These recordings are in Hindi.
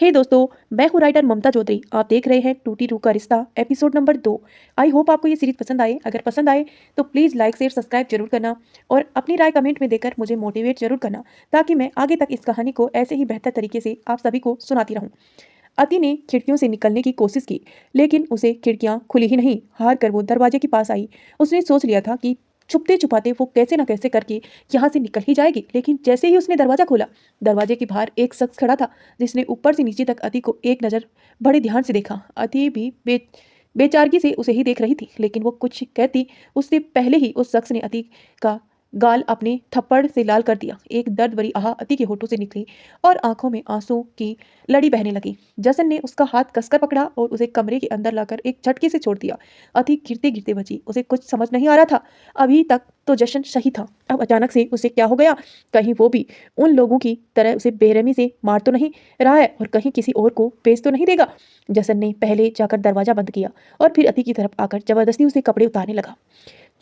हे दोस्तों, मैं हूँ राइटर ममता चौधरी। आप देख रहे हैं टूटी रू का रिश्ता एपिसोड नंबर 2। आई होप आपको ये सीरीज पसंद आए। अगर पसंद आए तो प्लीज़ लाइक शेयर सब्सक्राइब जरूर करना और अपनी राय कमेंट में देकर मुझे मोटिवेट जरूर करना, ताकि मैं आगे तक इस कहानी को ऐसे ही बेहतर तरीके से आप सभी को सुनाती रहूं। अति ने खिड़कियों से निकलने की कोशिश की, लेकिन उसे खिड़कियां खुली ही नहीं। हार कर वो दरवाजे के पास आई। उसने सोच लिया था कि छुपते छुपाते वो कैसे न कैसे करके यहाँ से निकल ही जाएगी, लेकिन जैसे ही उसने दरवाजा खोला, दरवाजे के बाहर एक शख्स खड़ा था, जिसने ऊपर से नीचे तक अति को एक नज़र बड़े ध्यान से देखा। अति भी बेचारगी से उसे ही देख रही थी, लेकिन वो कुछ कहती उससे पहले ही उस शख्स ने अति का गाल अपने थप्पड़ से लाल कर दिया। एक दर्द भरी आह अति के होठों से निकली और आंखों में आंसू की लड़ी बहने लगी। जसन ने उसका हाथ कसकर पकड़ा और उसे कमरे के अंदर लाकर एक झटके से छोड़ दिया। अति गिरते गिरते बची। उसे कुछ समझ नहीं आ रहा था। अभी तक तो जशन सही था, अब अचानक से उसे क्या हो गया? कहीं वो भी उन लोगों की तरह उसे बेरहमी से मार तो नहीं रहा है और कहीं किसी और को बेच तो नहीं देगा? जसन ने पहले जाकर दरवाजा बंद किया और फिर अति की तरफ आकर जबरदस्ती उसे कपड़े उतारने लगा।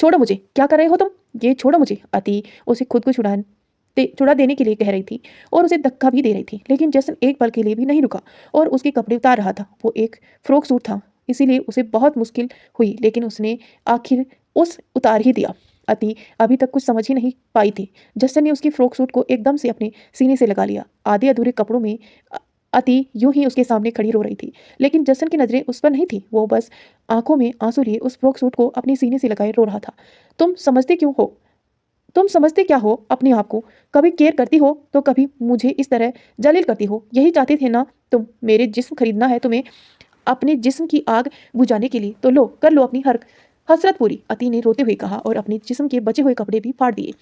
छोड़ो मुझे, क्या कर रहे हो तुम? ये छोड़ो मुझे। अति उसे खुद को छुड़ा देने के लिए कह रही थी और उसे धक्का भी दे रही थी, लेकिन जसन एक पल के लिए भी नहीं रुका और उसके कपड़े उतार रहा था। वो एक फ्रॉक सूट था, इसीलिए उसे बहुत मुश्किल हुई, लेकिन उसने आखिर उस उतार ही दिया। अति अभी तक कुछ समझ ही नहीं पाई थी। जसन ने उसकी फ्रॉक सूट को एकदम से अपने सीने से लगा लिया। आधे अधूरे कपड़ों में अति यूं ही उसके सामने खड़ी रो रही थी, लेकिन जसन की नजरें उस पर नहीं थी। वो बस आंखों में आंसू लिए उस फ्रॉक सूट को अपने सीने से लगाए रो रहा था। तुम समझते क्यों हो? तुम समझते क्या हो अपने आप को? कभी केयर करती हो तो कभी मुझे इस तरह जलील करती हो। यही चाहते थे ना तुम? मेरे जिस्म खरीदना है तुम्हें अपने जिस्म की आग बुझाने के लिए, तो लो, कर लो अपनी हर हसरत पूरी। अति ने रोते हुए कहा और अपने जिस्म के बचे हुए कपड़े भी फाड़ दिए।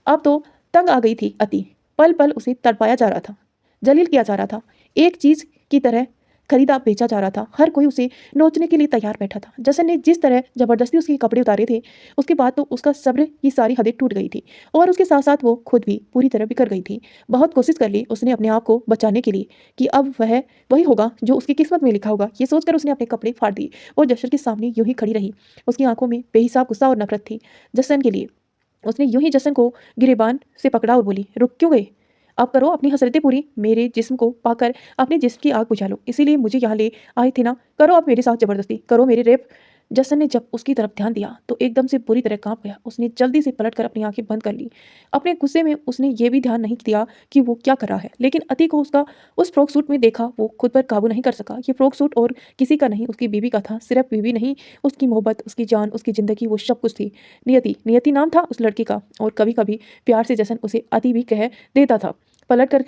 अब तो तंग आ गई थी अति। पल पल उसे तड़पाया जा रहा था, जलील किया जा रहा था, एक चीज की तरह खरीदा बेचा जा रहा था। हर कोई उसे नोचने के लिए तैयार बैठा था। जसन ने जिस तरह जबरदस्ती उसके कपड़े उतारे थे, उसके बाद तो उसका सब्र की सारी हदें टूट गई थी और उसके साथ साथ वो खुद भी पूरी तरह बिखर गई थी। बहुत कोशिश कर ली उसने अपने आप को बचाने के लिए कि अब वह वही होगा जो उसकी किस्मत में लिखा होगा। ये सोचकर उसने अपने कपड़े फाड़ दिए और जशन के सामने यूं ही खड़ी रही। उसकी आंखों में बेहिसाब गुस्सा और नफरत थी जसन के लिए। उसने यूं ही जसन को गिरेबान से पकड़ा और बोली, रुक क्यों गए? अब करो अपनी हसरतें पूरी। मेरे जिस्म को पाकर अपने जिस्म की आग बुझा लो, इसीलिए मुझे यहाँ ले आए थे ना। करो अब मेरे साथ जबरदस्ती, करो मेरे रेप। जसन ने जब उसकी तरफ ध्यान दिया तो एकदम से बुरी तरह कांप गया। उसने जल्दी से पलटकर अपनी आंखें बंद कर ली। अपने गुस्से में उसने ये भी ध्यान नहीं दिया कि वो क्या कर रहा है, लेकिन अति को उसका उस फ्रॉक सूट में देखा। वो खुद पर काबू नहीं कर सका। ये फ्रॉक सूट और किसी का नहीं, उसकी बीवी का था। सिर्फ बीवी नहीं, उसकी मोहब्बत, उसकी जान, उसकी जिंदगी, वो सब कुछ थी। नियति, नियति नाम था उस लड़के का। और कभी कभी प्यार से जसन उसे अति भी कह देता था। पलट कर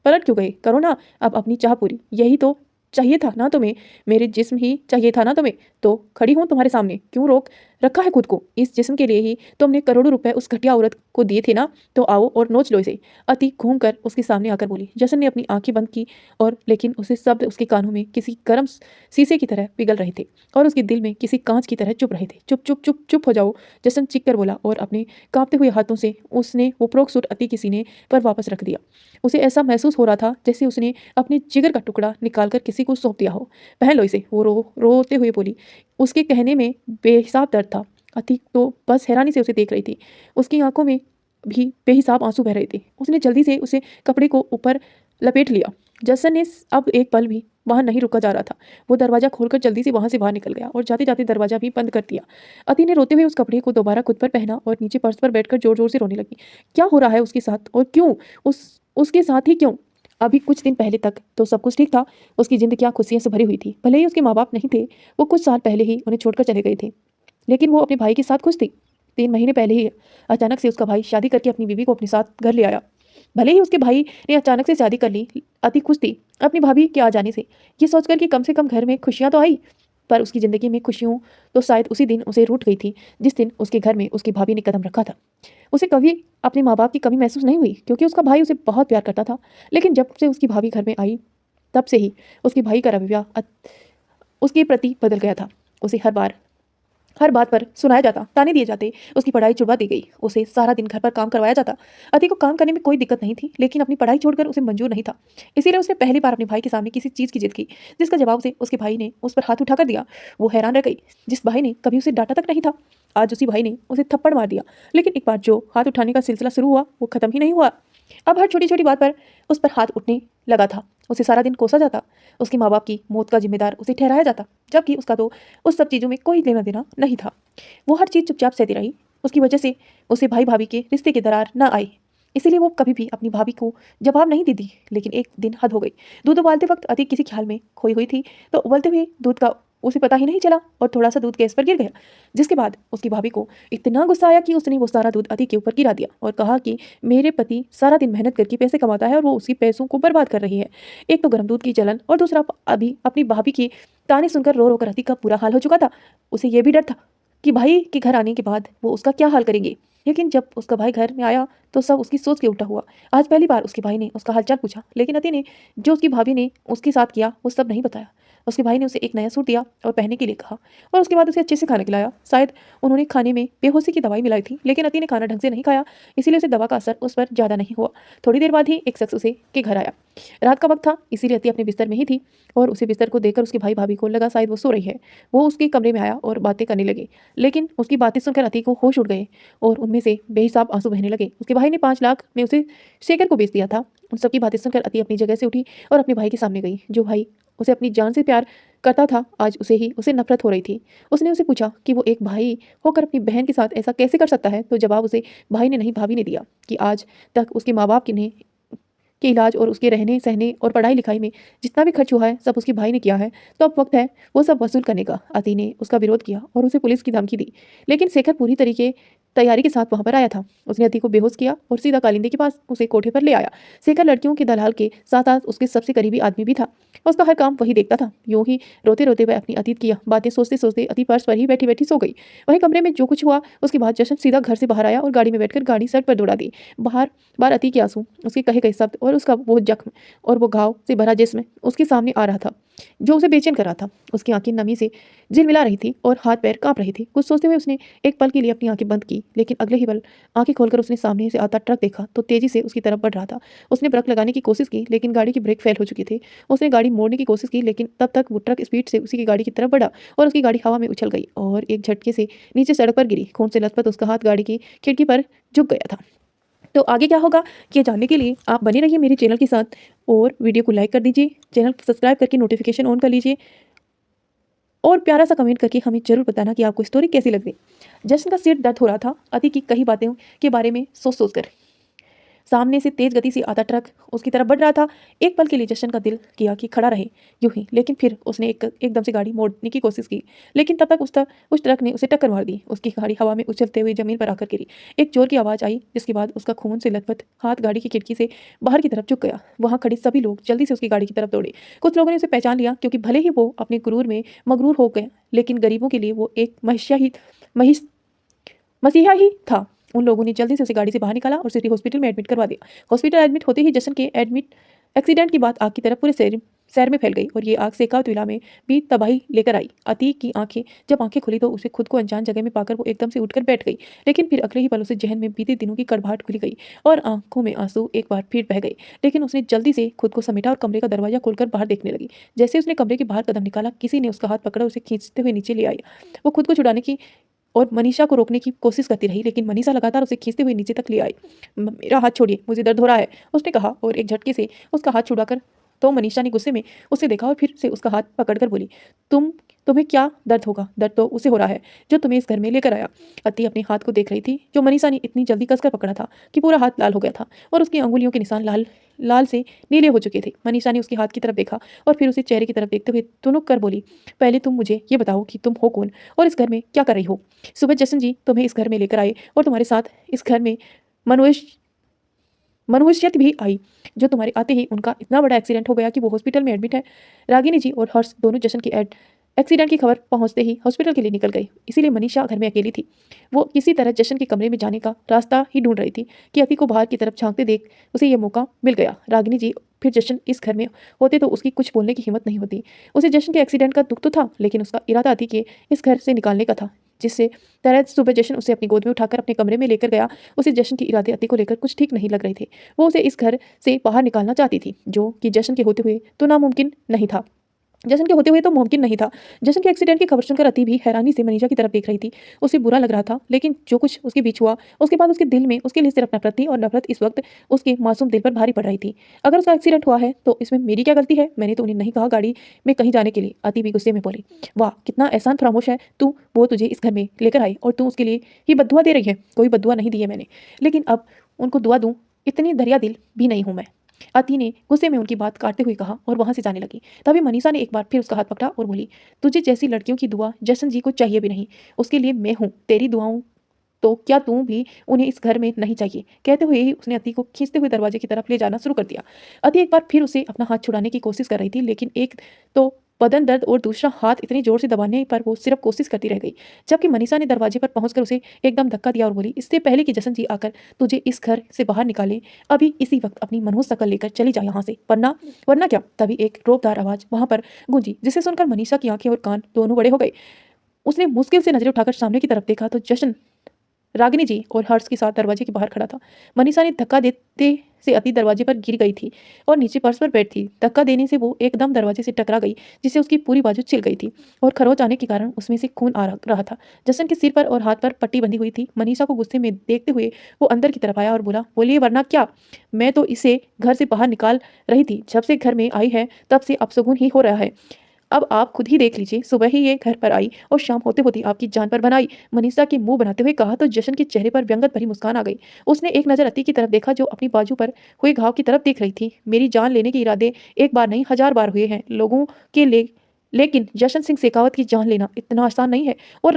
पलट क्यों गए? करो ना अब अपनी चाह पूरी। यही तो चाहिए था ना तुम्हें? मेरे जिस्म ही चाहिए था ना तुम्हें? तो खड़ी हूं तुम्हारे सामने। क्यों रोक रखा है खुद को? इस जिस्म के लिए ही तुमने करोड़ों रुपए उस घटिया औरत को दिए थे ना, तो आओ और नोच लो इसे। अति घूम कर उसके सामने आकर बोली। जसन ने अपनी आंखें बंद की और लेकिन उसे शब्द उसके कानों में किसी गर्म सीसे की तरह पिघल रहे थे और उसके दिल में किसी कांच की तरह चुभ रहे थे। चुप चुप चुप चुप हो जाओ, जसन चीख कर बोला और अपने कांपते हुए हाथों से उसने वो फ्रॉक सूट अति के सीने पर वापस रख दिया। उसे ऐसा महसूस हो रहा था जैसे उसने अपने जिगर का टुकड़ा निकालकर किसी को सौंप दिया हो। पहन लो इसे, वो रोते हुए बोली। उसके कहने में बेहिसाब दर्द था। अति तो बस हैरानी से उसे देख रही थी। उसकी आंखों में भी बेहिसाब आंसू बह रहे थे। उसने जल्दी से उसे कपड़े को ऊपर लपेट लिया। जसन ने अब एक पल भी वहां नहीं रुका जा रहा था। वो दरवाजा खोलकर जल्दी से वहां से बाहर निकल गया और जाते जाते दरवाजा भी बंद कर दिया। अति ने रोते हुए उस कपड़े को दोबारा खुद पर पहना और नीचे फर्श पर बैठकर जोर जोर से रोने लगी। क्या हो रहा है उसके साथ और क्यों? उसके साथ ही क्यों? अभी कुछ दिन पहले तक तो सब कुछ ठीक था। उसकी जिंदगी खुशियों से भरी हुई थी। भले ही उसके माँ बाप नहीं थे, वो कुछ साल पहले ही उन्हें छोड़कर चले गए थे, लेकिन वो अपने भाई के साथ खुश थी। 3 महीने पहले ही अचानक से उसका भाई शादी करके अपनी बीवी को अपने साथ घर ले आया। भले ही उसके भाई ने अचानक से शादी कर ली, अति खुश थी अपनी भाभी के आ जाने से, ये सोचकर कि कम से कम घर में खुशियां तो आई। पर उसकी जिंदगी में खुशियों तो शायद उसी दिन उसे रूठ गई थी जिस दिन उसके घर में उसकी भाभी ने कदम रखा था। उसे कभी अपने माँ बाप की कमी महसूस नहीं हुई, क्योंकि उसका भाई उसे बहुत प्यार करता था। लेकिन जब से उसकी भाभी घर में आई, तब से ही उसके भाई का रवैया उसके प्रति बदल गया था। उसे हर बात पर सुनाया जाता, ताने दिए जाते, उसकी पढ़ाई छुड़वा दी गई, उसे सारा दिन घर पर काम करवाया जाता। अति को काम करने में कोई दिक्कत नहीं थी, लेकिन अपनी पढ़ाई छोड़कर उसे मंजूर नहीं था। इसीलिए उसने पहली बार अपने भाई के सामने किसी चीज़ की जिद की, जिसका जवाब से उसके भाई ने उस पर हाथ उठाकर दिया। वो हैरान रह गई। जिस भाई ने कभी उसे डांटा तक नहीं था, आज उसी भाई ने उसे थप्पड़ मार दिया। लेकिन एक बार जो हाथ उठाने का सिलसिला शुरू हुआ, वो खत्म ही नहीं हुआ। अब हर छोटी छोटी बात पर उस पर हाथ उठने लगा था। उसे सारा दिन कोसा जाता, उसके माँ बाप की मौत का जिम्मेदार उसे ठहराया जाता, जबकि उसका तो उस सब चीज़ों में कोई लेना देना नहीं था। वो हर चीज़ चुपचाप सहती रही। उसकी वजह से उसे भाई भाभी के रिश्ते की दरार न आई, इसीलिए वो कभी भी अपनी भाभी को जवाब नहीं देती। लेकिन एक दिन हद हो गई। दूध उबालते वक्त अति किसी ख्याल में खोई हुई थी, तो उबलते हुए दूध का उसे पता ही नहीं चला और थोड़ा सा दूध गैस पर गिर गया, जिसके बाद उसकी भाभी को इतना गुस्सा आया कि उसने वो सारा दूध अति के ऊपर गिरा दिया और कहा कि मेरे पति सारा दिन मेहनत करके पैसे कमाता है और वो उसकी पैसों को बर्बाद कर रही है। एक तो गर्म दूध की जलन और दूसरा अभी अपनी भाभी की ताने सुनकर रो रो कर अति का बुरा हाल हो चुका था। उसे ये भी डर था कि भाई के घर आने के बाद वो उसका क्या हाल करेंगे। लेकिन जब उसका भाई घर में आया तो सब उसकी सोच के उल्टा हुआ। आज पहली बार उसके भाई ने उसका हालचाल पूछा, लेकिन अति ने जो उसकी भाभी ने उसके साथ किया वो सब नहीं बताया। उसके भाई ने उसे एक नया सूट दिया और पहनने के लिए कहा और उसके बाद उसे अच्छे से खाना खिलाया। शायद उन्होंने खाने में बेहोशी की दवाई मिलाई थी, लेकिन अति ने खाना ढंग से नहीं खाया, इसीलिए उसे दवा का असर उस पर ज़्यादा नहीं हुआ। थोड़ी देर बाद ही एक शख्स उसे के घर आया। रात का वक्त था, इसीलिए अति अपने बिस्तर में ही थी और उसे बिस्तर को देखकर उसके भाई भाभी को लगा शायद वो सो रही है। वो उसके कमरे में आया और बातें करने लगे, लेकिन उसकी बातें सुनकर अति को होश उड़ गए और उनमें से बेहिसाब आंसू बहने लगे। उसके भाई ने 5 लाख में उसे शेखर को बेच दिया था। उन सबकी बातें सुनकर अति अपनी जगह से उठी और अपने भाई के सामने गई। जो भाई उसे अपनी जान से प्यार करता था, आज उसे नफरत हो रही थी। उसने उसे पूछा कि वो एक भाई होकर अपनी बहन के साथ ऐसा कैसे कर सकता है, तो जवाब उसे भाई ने नहीं भाभी ने दिया कि आज तक उसके माँ बाप ने के इलाज और उसके रहने सहने और पढ़ाई लिखाई में जितना भी खर्च हुआ है सब उसके भाई ने किया है, तो अब वक्त है वो सब वसूल करने का। अति ने उसका विरोध किया और उसे पुलिस की धमकी दी, लेकिन शेखर पूरी तरीके तैयारी के साथ वहां पर आया था। उसने अति को बेहोश किया और सीधा कालिंदी के पास उसे कोठे पर ले आया। शेखर लड़कियों के दलाल के साथ साथ उसके सबसे करीबी आदमी भी था। उसका हर काम वही देखता था। यूं ही रोते रोते वह अपनी अतीत की बातें सोचते सोचते अति फर्श पर ही बैठी बैठी सो गई। वहीं कमरे में जो कुछ हुआ उसके बाद जशन सीधा घर से बाहर आया और गाड़ी में बैठकर गाड़ी सड़क पर दौड़ा दी। बाहर बार अति के आंसू, उसके कहे गए शब्द और उसका वो जख्म और वो घाव से भरा जिस्म उसके सामने आ रहा था, जो उसे बेचैन कर रहा था। उसकी आंखें नमी से झिलमिला रही थी और हाथ पैर कांप रहे थे। कुछ सोचते हुए उसने एक पल के लिए अपनी आंखें बंद की, लेकिन अगले ही पल आंखें खोलकर उसने सामने से आता ट्रक देखा तो तेजी से उसकी तरफ बढ़ रहा था। उसने ब्रेक लगाने की कोशिश की, लेकिन गाड़ी की ब्रेक फेल हो चुकी थी। उसने गाड़ी मोड़ने की कोशिश की, लेकिन तब तक वो ट्रक स्पीड से उसी की गाड़ी की तरफ बढ़ा और उसकी गाड़ी हवा में उछल गई और एक झटके से नीचे सड़क पर गिरी। खून से लथपथ उसका हाथ गाड़ी की खिड़की पर झुक गया था। तो आगे क्या होगा ये जानने के लिए आप बने रहिए मेरे चैनल के साथ और वीडियो को लाइक कर दीजिए, चैनल को सब्सक्राइब करके नोटिफिकेशन ऑन कर लीजिए और प्यारा सा कमेंट करके हमें जरूर बताना कि आपको स्टोरी कैसी लग रही। जशन का सिर दर्द हो रहा था अति की कई बातें के बारे में सोच सोच कर। सामने से तेज गति से आता ट्रक उसकी तरफ बढ़ रहा था। एक पल के लिए जशन का दिल किया कि खड़ा रहे यूं ही, लेकिन फिर उसने एकदम से गाड़ी मोड़ने की कोशिश की, लेकिन तब तक उस ट्रक ने उसे टक्कर मार दी। उसकी गाड़ी हवा में उछलते हुए जमीन पर आकर गिरी। एक जोर की आवाज़ आई, जिसके बाद उसका खून से लथपथ हाथ गाड़ी की खिड़की से बाहर की तरफ झुक गया। वहाँ खड़े सभी लोग जल्दी से उसकी गाड़ी की तरफ दौड़े। कुछ लोगों ने उसे पहचान लिया, क्योंकि भले ही वो अपने गुरूर में मगरूर हो गए, लेकिन गरीबों के लिए वो एक मसीहा ही था। उन लोगों ने जल्दी से उसे गाड़ी से बाहर निकाला और सिटी हॉस्पिटल में एडमिट करवा दिया। हॉस्पिटल एडमिट होते ही जशन के एक्सीडेंट की बात आग की तरफ पूरे शहर में फैल गई और ये आग शेखावत विला में भी तबाही लेकर आई। अतीक की जब आंखें खुली तो उसे खुद को अनजान जगह में पाकर वो एकदम से उठकर बैठ गई, लेकिन फिर अगले ही पल उसे जहन में बीते दिनों की कड़वाहट खुली गई और आंखों में आंसू एक बार फिर बह गए। लेकिन उसने जल्दी से खुद को समेटा और कमरे का दरवाजा खोलकर बाहर देखने लगी। जैसे उसने कमरे के बाहर कदम निकाला, किसी ने उसका हाथ पकड़ा, उसे खींचते हुए नीचे ले आया। वो खुद को छुड़ाने की और मनीषा को रोकने की कोशिश करती रही, लेकिन मनीषा लगातार उसे खींचते हुए नीचे तक ले आई। मेरा हाथ छोड़िए, मुझे दर्द हो रहा है, उसने कहा और एक झटके से उसका हाथ छुड़ाकर तो मनीषा ने गुस्से में उसे देखा और फिर से उसका हाथ पकड़कर बोली, तुम्हें क्या दर्द होगा? दर्द तो उसे हो रहा है जो तुम्हें इस घर में लेकर आया। अति अपने हाथ को देख रही थी, जो मनीषा ने इतनी जल्दी कसकर पकड़ा था कि पूरा हाथ लाल हो गया था और उसकी अंगुलियों के निशान लाल लाल से नीले हो चुके थे। मनीषा ने उसके हाथ की तरफ देखा और फिर उसे चेहरे की तरफ देखते हुए तुनक कर बोली, पहले तुम मुझे ये बताओ कि तुम हो कौन और इस घर में क्या कर रही हो? सुबह जशन जी तुम्हें इस घर में लेकर आए और तुम्हारे साथ इस घर में मनुष्यत भी आई, जो तुम्हारे आते ही उनका इतना बड़ा एक्सीडेंट हो गया कि वो हॉस्पिटल में एडमिट है। रागिनी जी और हर्ष दोनों जशन के एक्सीडेंट की खबर पहुंचते ही हॉस्पिटल के लिए निकल गई, इसीलिए मनीषा घर में अकेली थी। वो किसी तरह जशन के कमरे में जाने का रास्ता ही ढूंढ रही थी कि अति को बाहर की तरफ झांकते देख उसे ये मौका मिल गया। रागिनी जी फिर जशन इस घर में होते तो उसकी कुछ बोलने की हिम्मत नहीं होती। उसे जशन के एक्सीडेंट का दुख तो था, लेकिन उसका इरादा अति के इस घर से निकालने का था, जिससे तरह सुबह जशन उसे अपनी गोद में उठाकर अपने कमरे में लेकर गया। उसे जशन के इरादे अति को लेकर कुछ ठीक नहीं लग रहे थे। वो उसे इस घर से बाहर निकालना चाहती थी, जो कि जशन के होते हुए तो नामुमकिन नहीं था। जशन के होते हुए तो मुमकिन नहीं था। जशन के एक्सीडेंट की खबर सुनकर अति भी हैरानी से मनीषा की तरफ देख रही थी। उसे बुरा लग रहा था, लेकिन जो कुछ उसके बीच हुआ उसके बाद उसके दिल में उसके लिए सिर्फ नफरत थी और नफरत इस वक्त उसके मासूम दिल पर भारी पड़ रही थी। अगर उसका एक्सीडेंट हुआ है तो इसमें मेरी क्या गलती है? मैंने तो उन्हें नहीं कहा गाड़ी में कहीं जाने के लिए। अति भी गुस्से में बोली, वाह कितना एहसान फरामोश है तू, वो तुझे इस घर में लेकर आई और तू उसके लिए ही बद्दुआ दे रही है। कोई बद्दुआ नहीं दी है मैंने, लेकिन अब उनको दुआ दूं इतनी दरिया दिल भी नहीं हूं मैं। अति ने गुस्से में उनकी बात काटते हुए कहा और वहां से जाने लगी। तभी मनीषा ने एक बार फिर उसका हाथ पकड़ा और बोली, तुझे जैसी लड़कियों की दुआ जशन जी को चाहिए भी नहीं, उसके लिए मैं हूँ। तेरी दुआओं तो क्या तू भी उन्हें इस घर में नहीं चाहिए? कहते हुए ही उसने अति को खींचते हुए दरवाजे की तरफ ले जाना शुरू कर दिया। अति एक बार फिर उसे अपना हाथ छुड़ाने की कोशिश कर रही थी, लेकिन एक तो बदन दर्द और दूसरा हाथ इतनी जोर से दबाने पर वो सिर्फ कोशिश करती रह गई। जबकि मनीषा ने दरवाजे पर पहुंचकर उसे एकदम धक्का दिया और बोली, इससे पहले कि जशन जी आकर तुझे इस घर से बाहर निकाले, अभी इसी वक्त अपनी मनहूस शकल लेकर चली जा यहाँ से, वरना वरना क्या। तभी एक रोबदार आवाज वहां पर गूंजी, जिसे सुनकर मनीषा की आंखें और कान दोनों बड़े हो गए। उसने मुश्किल से नजरें उठाकर सामने की तरफ देखा तो जशन रागिनी जी और हर्ष के साथ दरवाजे के बाहर खड़ा था। मनीषा ने धक्का देते से अति दरवाजे पर गिर गई थी और नीचे फर्श पर बैठ थी। धक्का देने से वो एकदम दरवाजे से टकरा गई, जिससे उसकी पूरी बाजू छिल गई थी और खरोच आने के कारण उसमें से खून आ रहा था। जसन के सिर पर और हाथ पर पट्टी बंधी हुई थी। मनीषा को गुस्से में देखते हुए वो अंदर की तरफ आया और बोला, बोलिए वरना क्या? मैं तो इसे घर से बाहर निकाल रही थी। जब से घर में आई है तब से अपशगुन ही हो रहा है। अब आप खुद ही देख लीजिए, सुबह ही ये घर पर आई और शाम होते होते आपकी जान पर बनाई। मनीषा के मुंह बनाते हुए कहा तो जशन के चेहरे पर व्यंगत भरी मुस्कान आ गई। उसने एक नजर अति की तरफ देखा जो अपनी बाजू पर हुए घाव की तरफ देख रही थी। मेरी जान लेने के इरादे एक बार नहीं 1000 बार हुए हैं लोगों के लिए, लेकिन जशन सिंह शेखावत की जान लेना इतना आसान नहीं है। और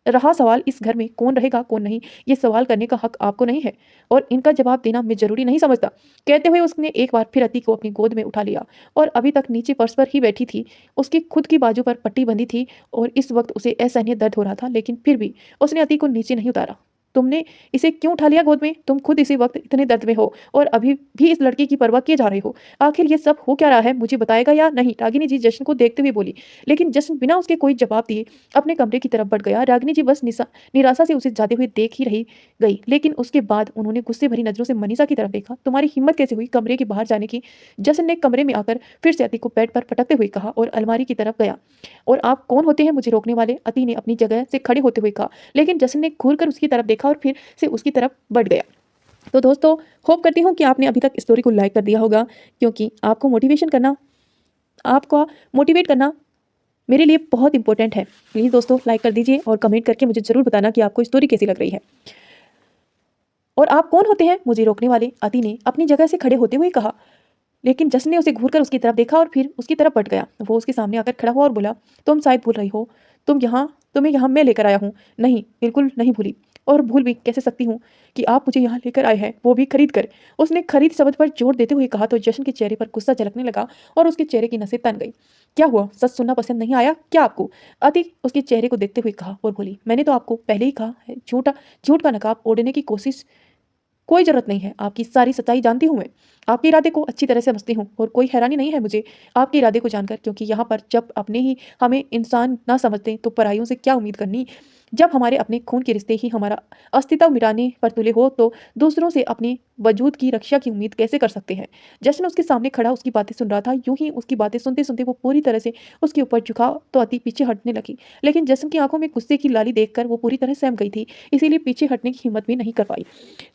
रहा सवाल इस घर में कौन रहेगा कौन नहीं, ये सवाल करने का हक आपको नहीं है और इनका जवाब देना मैं जरूरी नहीं समझता। कहते हुए उसने एक बार फिर अति को अपनी गोद में उठा लिया और अभी तक नीचे फर्श पर ही बैठी थी। उसकी खुद की बाजू पर पट्टी बंधी थी और इस वक्त उसे असहनीय दर्द हो रहा था, लेकिन फिर भी उसने अति को नीचे नहीं उतारा। तुमने इसे क्यों उठा लिया गोद में? तुम खुद इसी वक्त इतने दर्द में हो और अभी भी इस लड़की की परवाह किए जा रहे हो। आखिर ये सब हो क्या रहा है, मुझे बताएगा या नहीं? रागिनी जी जशन को देखते हुए बोली, लेकिन जशन बिना उसके कोई जवाब दिए अपने कमरे की तरफ बढ़ गया। रागिनी जी बस निराशा से उसे जाते हुए देख ही रही गई, लेकिन उसके बाद उन्होंने गुस्से भरी नजरों से मनीषा की तरफ देखा। तुम्हारी हिम्मत कैसे हुई कमरे के बाहर जाने की? जशन ने कमरे में आकर फिर से अति को बेड पर पटकते हुए कहा और अलमारी की तरफ गया। और आप कौन होते हैं मुझे रोकने वाले? अति ने अपनी जगह से खड़े होते हुए कहा, लेकिन जशन ने घूर कर उसकी तरफ देखा और फिर से उसकी तरफ बढ़ गया। तो दोस्तों, होप करती हूँ कि आपने अभी तक स्टोरी को लाइक कर दिया होगा, क्योंकि आपको मोटिवेट करना मेरे लिए बहुत इंपॉर्टेंट है। प्लीज़ दोस्तों लाइक कर दीजिए और कमेंट करके मुझे ज़रूर बताना कि आपको स्टोरी कैसी लग रही है। और आप कौन होते हैं मुझे रोकने वाले? अति ने अपनी जगह से खड़े होते हुए कहा, लेकिन जशन ने उसे घूरकर उसकी तरफ देखा और फिर उसकी तरफ बढ़ गया। वो उसके सामने आकर खड़ा हुआ और बोला, तुम शायद भूल रही हो, तुम्हें यहाँ मैं लेकर आया हूँ। नहीं, बिल्कुल नहीं भूली, और भूल भी कैसे सकती हूँ कि आप मुझे यहाँ लेकर आए हैं, वो भी खरीद कर। उसने खरीद शब्द पर जोर देते हुए कहा तो जशन के चेहरे पर गुस्सा झलकने लगा और उसके चेहरे की नसें तन गई। क्या हुआ, सच सुनना पसंद नहीं आया क्या आपको? अति उसके चेहरे को देखते हुए कहा और बोली, मैंने तो आपको पहले ही कहा है, झूठ का नकाब ओढ़ने की कोशिश कोई जरूरत नहीं है। आपकी सारी सच्चाई जानती हूँ मैं, आपके इरादे को अच्छी तरह से समझती हूँ और कोई हैरानी नहीं है मुझे आपके इरादे को जानकर, क्योंकि यहाँ पर जब अपने ही हमें इंसान ना समझते तो पराइयों से क्या उम्मीद करनी। जब हमारे अपने खून के रिश्ते ही हमारा अस्तित्व मिटाने पर तुले हो तो दूसरों से अपने वजूद की रक्षा की उम्मीद कैसे कर सकते हैं? जशन उसके सामने खड़ा उसकी बातें सुन रहा था। यूं ही उसकी बातें सुनते सुनते वो पूरी तरह से उसके ऊपर झुका तो अति पीछे हटने लगी, लेकिन जशन की आंखों में गुस्से की लाली देखकर वो पूरी तरह सहम गई थी, इसीलिए पीछे हटने की हिम्मत भी नहीं कर पाई।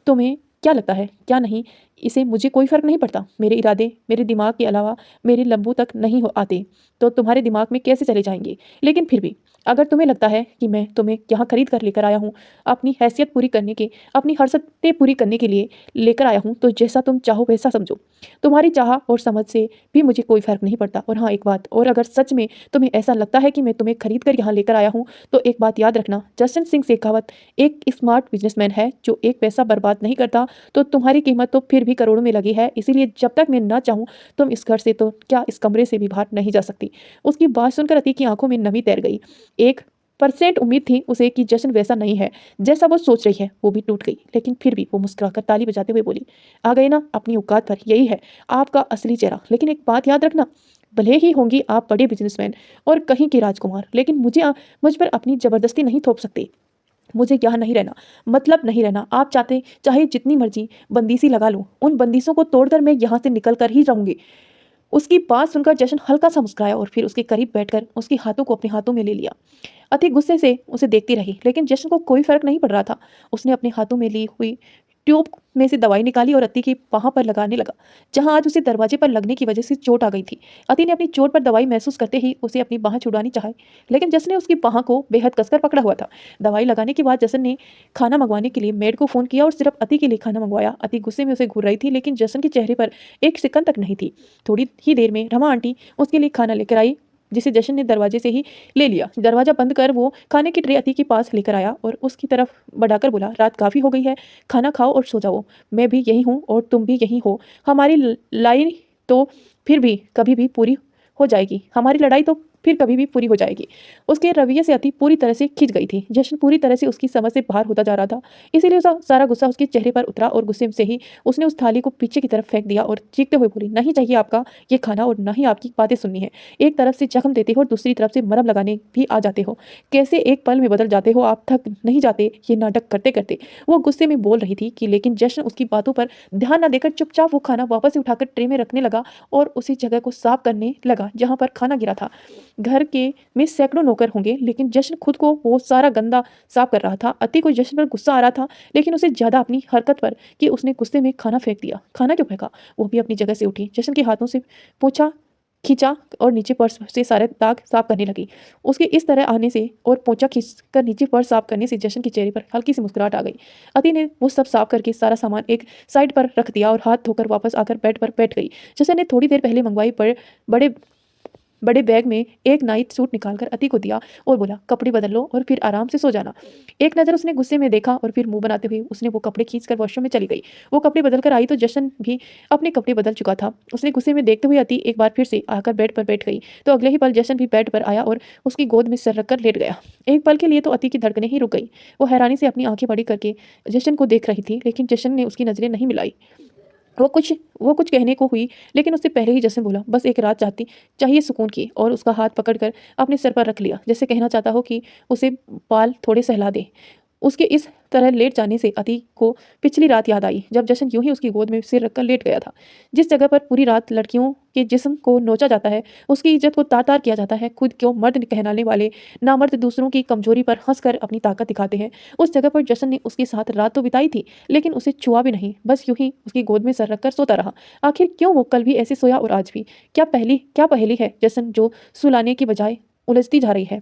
तुम्हें क्या लगता है क्या नहीं, इसे मुझे कोई फर्क नहीं पड़ता। मेरे इरादे मेरे दिमाग के अलावा मेरे लम्बों तक नहीं हो आते तो तुम्हारे दिमाग में कैसे चले जाएंगे? लेकिन फिर भी अगर तुम्हें लगता है कि मैं तुम्हें यहाँ खरीद कर लेकर आया हूँ, अपनी हैसियत पूरी करने के, अपनी हरसतें पूरी करने के लिए लेकर आया हूँ, तो जैसा तुम चाहो वैसा समझो। तुम्हारी चाह और समझ से भी मुझे कोई फर्क नहीं पड़ता। और हाँ, एक बात और, अगर सच में तुम्हें ऐसा लगता है कि मैं तुम्हें खरीद कर यहाँ लेकर आया हूँ, तो एक बात याद रखना, जशन सिंह शेखावत एक स्मार्ट बिजनेसमैन है जो एक पैसा बर्बाद नहीं करता। तो तुम्हारी कीमत तो फिर भी करोड़ों में लगी है, इसीलिए जब तक मैं ना चाहूँ तुम इस घर से, तो क्या इस कमरे से भी बाहर नहीं जा सकती। उसकी बात सुनकर अति की आंखों में नमी तैर गई। 1% उम्मीद थी उसे कि जशन वैसा नहीं है जैसा वो सोच रही है, वो भी टूट गई। लेकिन फिर भी वो मुस्कुराकर ताली बजाते हुए बोली, आ गए ना अपनी औकात पर, यही है आपका असली चेहरा। लेकिन एक बात याद रखना, भले ही होंगी आप बड़े बिजनेसमैन और कहीं के राजकुमार, लेकिन मुझ पर अपनी जबरदस्ती नहीं थोप सकते। मुझे यहाँ नहीं रहना, मतलब नहीं रहना। आप चाहे जितनी मर्जी बंदीसी लगा लो, उन बंदिशों को तोड़कर मैं यहाँ से निकल कर ही रहूंगी। उसकी बात सुनकर जशन हल्का सा मुस्कुराया और फिर उसके करीब बैठकर उसके हाथों को अपने हाथों में ले लिया। अति गुस्से से उसे देखती रही, लेकिन जशन को कोई फर्क नहीं पड़ रहा था। उसने अपने हाथों में ली हुई ट्यूब में से दवाई निकाली और अति की बाह पर लगाने लगा, जहां आज उसे दरवाजे पर लगने की वजह से चोट आ गई थी। अति ने अपनी चोट पर दवाई महसूस करते ही उसे अपनी बाह छुड़ानी चाही, लेकिन जसन ने उसकी बाह को बेहद कसकर पकड़ा हुआ था। दवाई लगाने के बाद जसन ने खाना मंगवाने के लिए मेड को फोन किया और सिर्फ अति के लिए खाना मंगवाया। अति गुस्से में उसे घूर रही थी, लेकिन जसन के चेहरे पर एक सिकन तक नहीं थी। थोड़ी ही देर में रमा आंटी उसके लिए खाना लेकर आई, जिसे जशन ने दरवाजे से ही ले लिया। दरवाजा बंद कर वो खाने की ट्रे अति के पास लेकर आया और उसकी तरफ बढ़ाकर बोला, रात काफ़ी हो गई है, खाना खाओ और सो जाओ। मैं भी यही हूँ और तुम भी यही हो। हमारी लड़ाई तो फिर भी कभी भी पूरी हो जाएगी। हमारी लड़ाई तो फिर कभी भी पूरी हो जाएगी। उसके रवैये से अति पूरी तरह से खिंच गई थी। जशन पूरी तरह से उसकी समझ से बाहर होता जा रहा था, इसीलिए उसका सारा गुस्सा उसके चेहरे पर उतरा और गुस्से से ही उसने उस थाली को पीछे की तरफ फेंक दिया और चीखते हुए बोली, नहीं चाहिए आपका ये खाना और ना ही आपकी बातें सुननी है। एक तरफ से जख्म देते हो और दूसरी तरफ से मरहम लगाने भी आ जाते हो। कैसे एक पल में बदल जाते हो, आप थक नहीं जाते ये नाटक करते करते। वो गुस्से में बोल रही थी कि लेकिन जशन उसकी बातों पर ध्यान न देकर चुपचाप वो खाना वापस से उठाकर ट्रे में रखने लगा और उसी जगह को साफ करने लगा जहां पर खाना गिरा था। घर के में सैकड़ों नौकर होंगे, लेकिन जशन खुद को वो सारा गंदा साफ कर रहा था। अति को जशन पर गुस्सा आ रहा था, लेकिन उसे ज्यादा अपनी हरकत पर कि उसने गुस्से में खाना फेंक दिया। खाना क्यों फेंका? वो भी अपनी जगह से उठी, जशन के हाथों से पोछा खींचा और नीचे फर्श से सारे दाग साफ करने लगी। उसके इस तरह आने से और पोंछा खींचकर नीचे फर्श साफ करने से जशन के चेहरे पर हल्की सी मुस्कुराहट आ गई। अति ने वो सब साफ करके सारा सामान एक साइड पर रख दिया और हाथ धोकर वापस आकर बेड पर बैठ गई। जशन ने थोड़ी देर पहले मंगवाई बड़े बड़े बैग में एक नाइट सूट निकालकर अति को दिया और बोला, कपड़े बदल लो और फिर आराम से सो जाना। एक नज़र उसने गुस्से में देखा और फिर मुंह बनाते हुए उसने वो कपड़े खींचकर वॉशरूम में चली गई। वो कपड़े बदल कर आई तो जशन भी अपने कपड़े बदल चुका था। उसने गुस्से में देखते हुए अति एक बार फिर से आकर बेड पर बैठ गई तो अगले ही पल जशन भी बेड पर आया और उसकी गोद में सर रखकर लेट गया। एक पल के लिए तो अति की धड़कनें ही रुक गई। वो हैरानी से अपनी आंखें बड़ी करके जशन को देख रही थी, लेकिन जशन ने उसकी नज़रें नहीं मिलाई। वो कुछ कहने को हुई, लेकिन उससे पहले ही जशन बोला, बस एक रात चाहिए सुकून की, और उसका हाथ पकड़कर अपने सर पर रख लिया, जैसे कहना चाहता हो कि उसे बाल थोड़े सहला दे। उसके इस तरह लेट जाने से अति को पिछली रात याद आई, जब जशन यूं ही उसकी गोद में सिर रखकर लेट गया था। जिस जगह पर पूरी रात लड़कियों के जिस्म को नोचा जाता है, उसकी इज्जत को तार तार किया जाता है, खुद को मर्द कहलाने वाले नामर्द दूसरों की कमजोरी पर हंसकर अपनी ताकत दिखाते हैं, उस जगह पर जशन ने उसके साथ रात तो बिताई थी, लेकिन उसे छुआ भी नहीं, बस यूं ही उसकी गोद में सर रखकर सोता रहा। आखिर क्यों वो कल भी ऐसे सोया और आज भी? क्या पहेली है जशन जो सुलाने की बजाय उलझती जा रही है?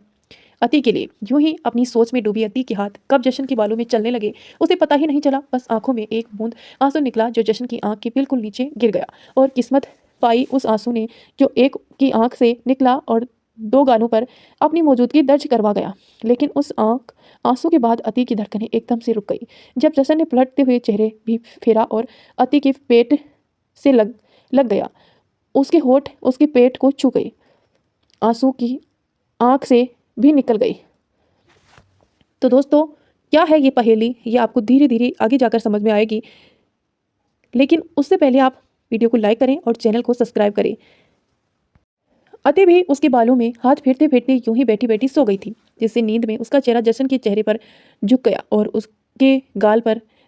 अति के लिए यूं ही अपनी सोच में डूबी अति के हाथ कब जशन के बालों में चलने लगे उसे पता ही नहीं चला। बस आंखों में एक बूंद आंसू निकला जो जशन की आंख के बिल्कुल नीचे गिर गया, और किस्मत पाई उस आंसू ने जो एक की आंख से निकला और दो गालों पर अपनी मौजूदगी दर्ज करवा गया। लेकिन उस आंसू के बाद अति की धड़कनें एकदम से रुक गई जब जशन ने पलटते हुए चेहरे भी फेरा और अति के पेट से लग गया। उसके होठ उसके पेट को छू गए, आंसू की आंख से भी निकल गई। तो दोस्तों, क्या है ये पहेली, ये आपको धीरे धीरे आगे जाकर समझ में आएगी, लेकिन उससे पहले आप वीडियो को लाइक करें और चैनल को सब्सक्राइब करें। अति भी उसके बालों में हाथ फेरते फेरते यूं ही बैठी बैठी सो गई थी, जिससे नींद में उसका चेहरा जशन के चेहरे पर झुक गया और उसके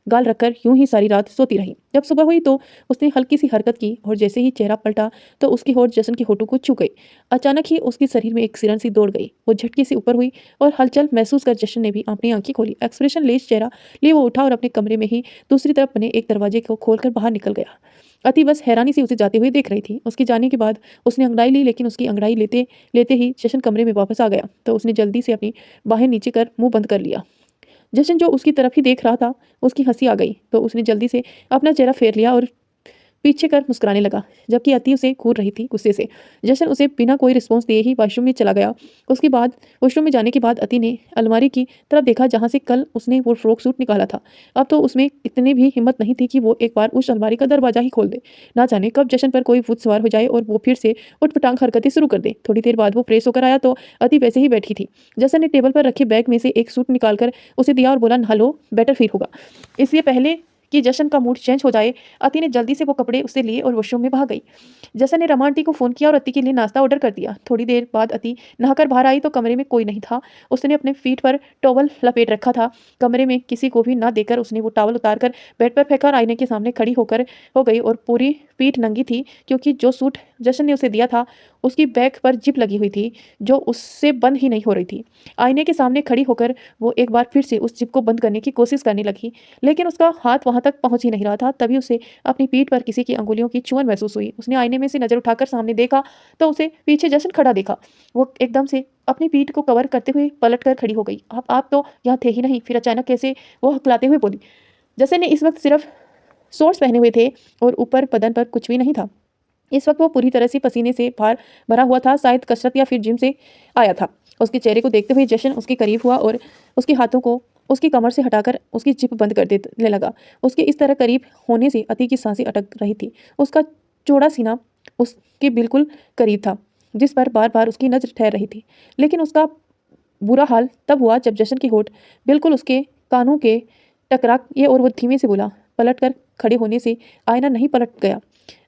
गाल रखकर यूं ही सारी रात सोती रही। जब सुबह हुई तो उसने हल्की सी हरकत की और जैसे ही चेहरा पलटा तो उसकी होठ जशन के होठों को छू गई। अचानक ही उसके शरीर में एक सिरन सी दौड़ गई। वो झटके से ऊपर हुई और हलचल महसूस कर जशन ने भी अपनी आंखें खोली। एक्सप्रेशन लेस चेहरा लिए वो उठा और अपने कमरे में ही दूसरी तरफ बने एक दरवाजे को खोलकर बाहर निकल गया। अति बस हैरानी से उसे जाते हुए देख रही थी। उसके जाने के बाद उसने अंगड़ाई ली, लेकिन उसकी अंगड़ाई लेते लेते ही जशन कमरे में वापस आ गया तो उसने जल्दी से अपनी बाहें नीचे कर मुंह बंद कर लिया। जशन जो उसकी तरफ ही देख रहा था, उसकी हंसी आ गई तो उसने जल्दी से अपना चेहरा फेर लिया और पीछे कर मुस्कुराने लगा, जबकि अति उसे घूर रही थी गुस्से से। जशन उसे बिना कोई रिस्पॉन्स दिए ही वॉशरूम में चला गया। उसके बाद वॉशरूम में जाने के बाद अति ने अलमारी की तरफ देखा जहाँ से कल उसने वो फ्रॉक सूट निकाला था। अब तो उसमें इतनी भी हिम्मत नहीं थी कि वो एक बार उस अलमारी का दरवाजा ही खोल दे। ना जाने कब जशन पर कोई भूत सवार हो जाए और वो फिर से उठपटांग हरकतें शुरू कर दे। थोड़ी देर बाद वो फ्रेश होकर आया तो अति वैसे ही बैठी थी। जशन ने टेबल पर रखे बैग में से एक सूट निकालकर उसे दिया और बोला, नहा लो, बेटर फील होगा। इसलिए पहले कि जशन का मूड चेंज हो जाए, अति ने जल्दी से वो कपड़े उससे लिए और वॉशरूम में भाग गई। जशन ने रमा आंटी को फ़ोन किया और अति के लिए नाश्ता ऑर्डर कर दिया। थोड़ी देर बाद अति नहाकर बाहर आई तो कमरे में कोई नहीं था। उसने अपने पीठ पर टॉवल लपेट रखा था। कमरे में किसी को भी ना देकर उसने वो टॉवल उतारकर बेड पर फेंका और आईने के सामने खड़ी हो गई और पूरी पीठ नंगी थी, क्योंकि जो सूट जशन ने उसे दिया था उसकी बैक पर जिप लगी हुई थी, जो उससे बंद ही नहीं हो रही थी। आईने के सामने खड़ी होकर वो एक बार फिर से उस जिप को बंद करने की कोशिश करने लगी, लेकिन उसका हाथ वहां तक पहुंच ही नहीं रहा था। तभी उसे अपनी पीठ पर किसी की अंगुलियों की चुभन महसूस हुई। उसने आईने में से नजर उठाकर सामने देखा तो उसे पीछे जशन खड़ा देखा। वो एकदम से अपनी पीठ को कवर करते हुए पलट कर खड़ी हो गई। आप तो यहाँ थे ही नहीं, फिर अचानक कैसे? वो हकलाते हुए बोली। जसन ने इस वक्त सिर्फ शॉर्ट्स पहने हुए थे और ऊपर बदन पर कुछ भी नहीं था। इस वक्त वो पूरी तरह से पसीने से भरा हुआ था, शायद कसरत या फिर जिम से आया था। उसके चेहरे को देखते हुए जशन उसके करीब हुआ और उसके हाथों को उसकी कमर से हटाकर उसकी जिप बंद कर देने लगा। उसके इस तरह करीब होने से अति की सांसें अटक रही थी। उसका चौड़ा सीना उसके बिल्कुल करीब था, जिस पर बार बार उसकी नजर ठहर रही थी। लेकिन उसका बुरा हाल तब हुआ जब जशन के होठ बिल्कुल उसके कानों के टकरा ये और वो धीमे से बोला। पलट कर खड़े होने से आईना नहीं पलट गया,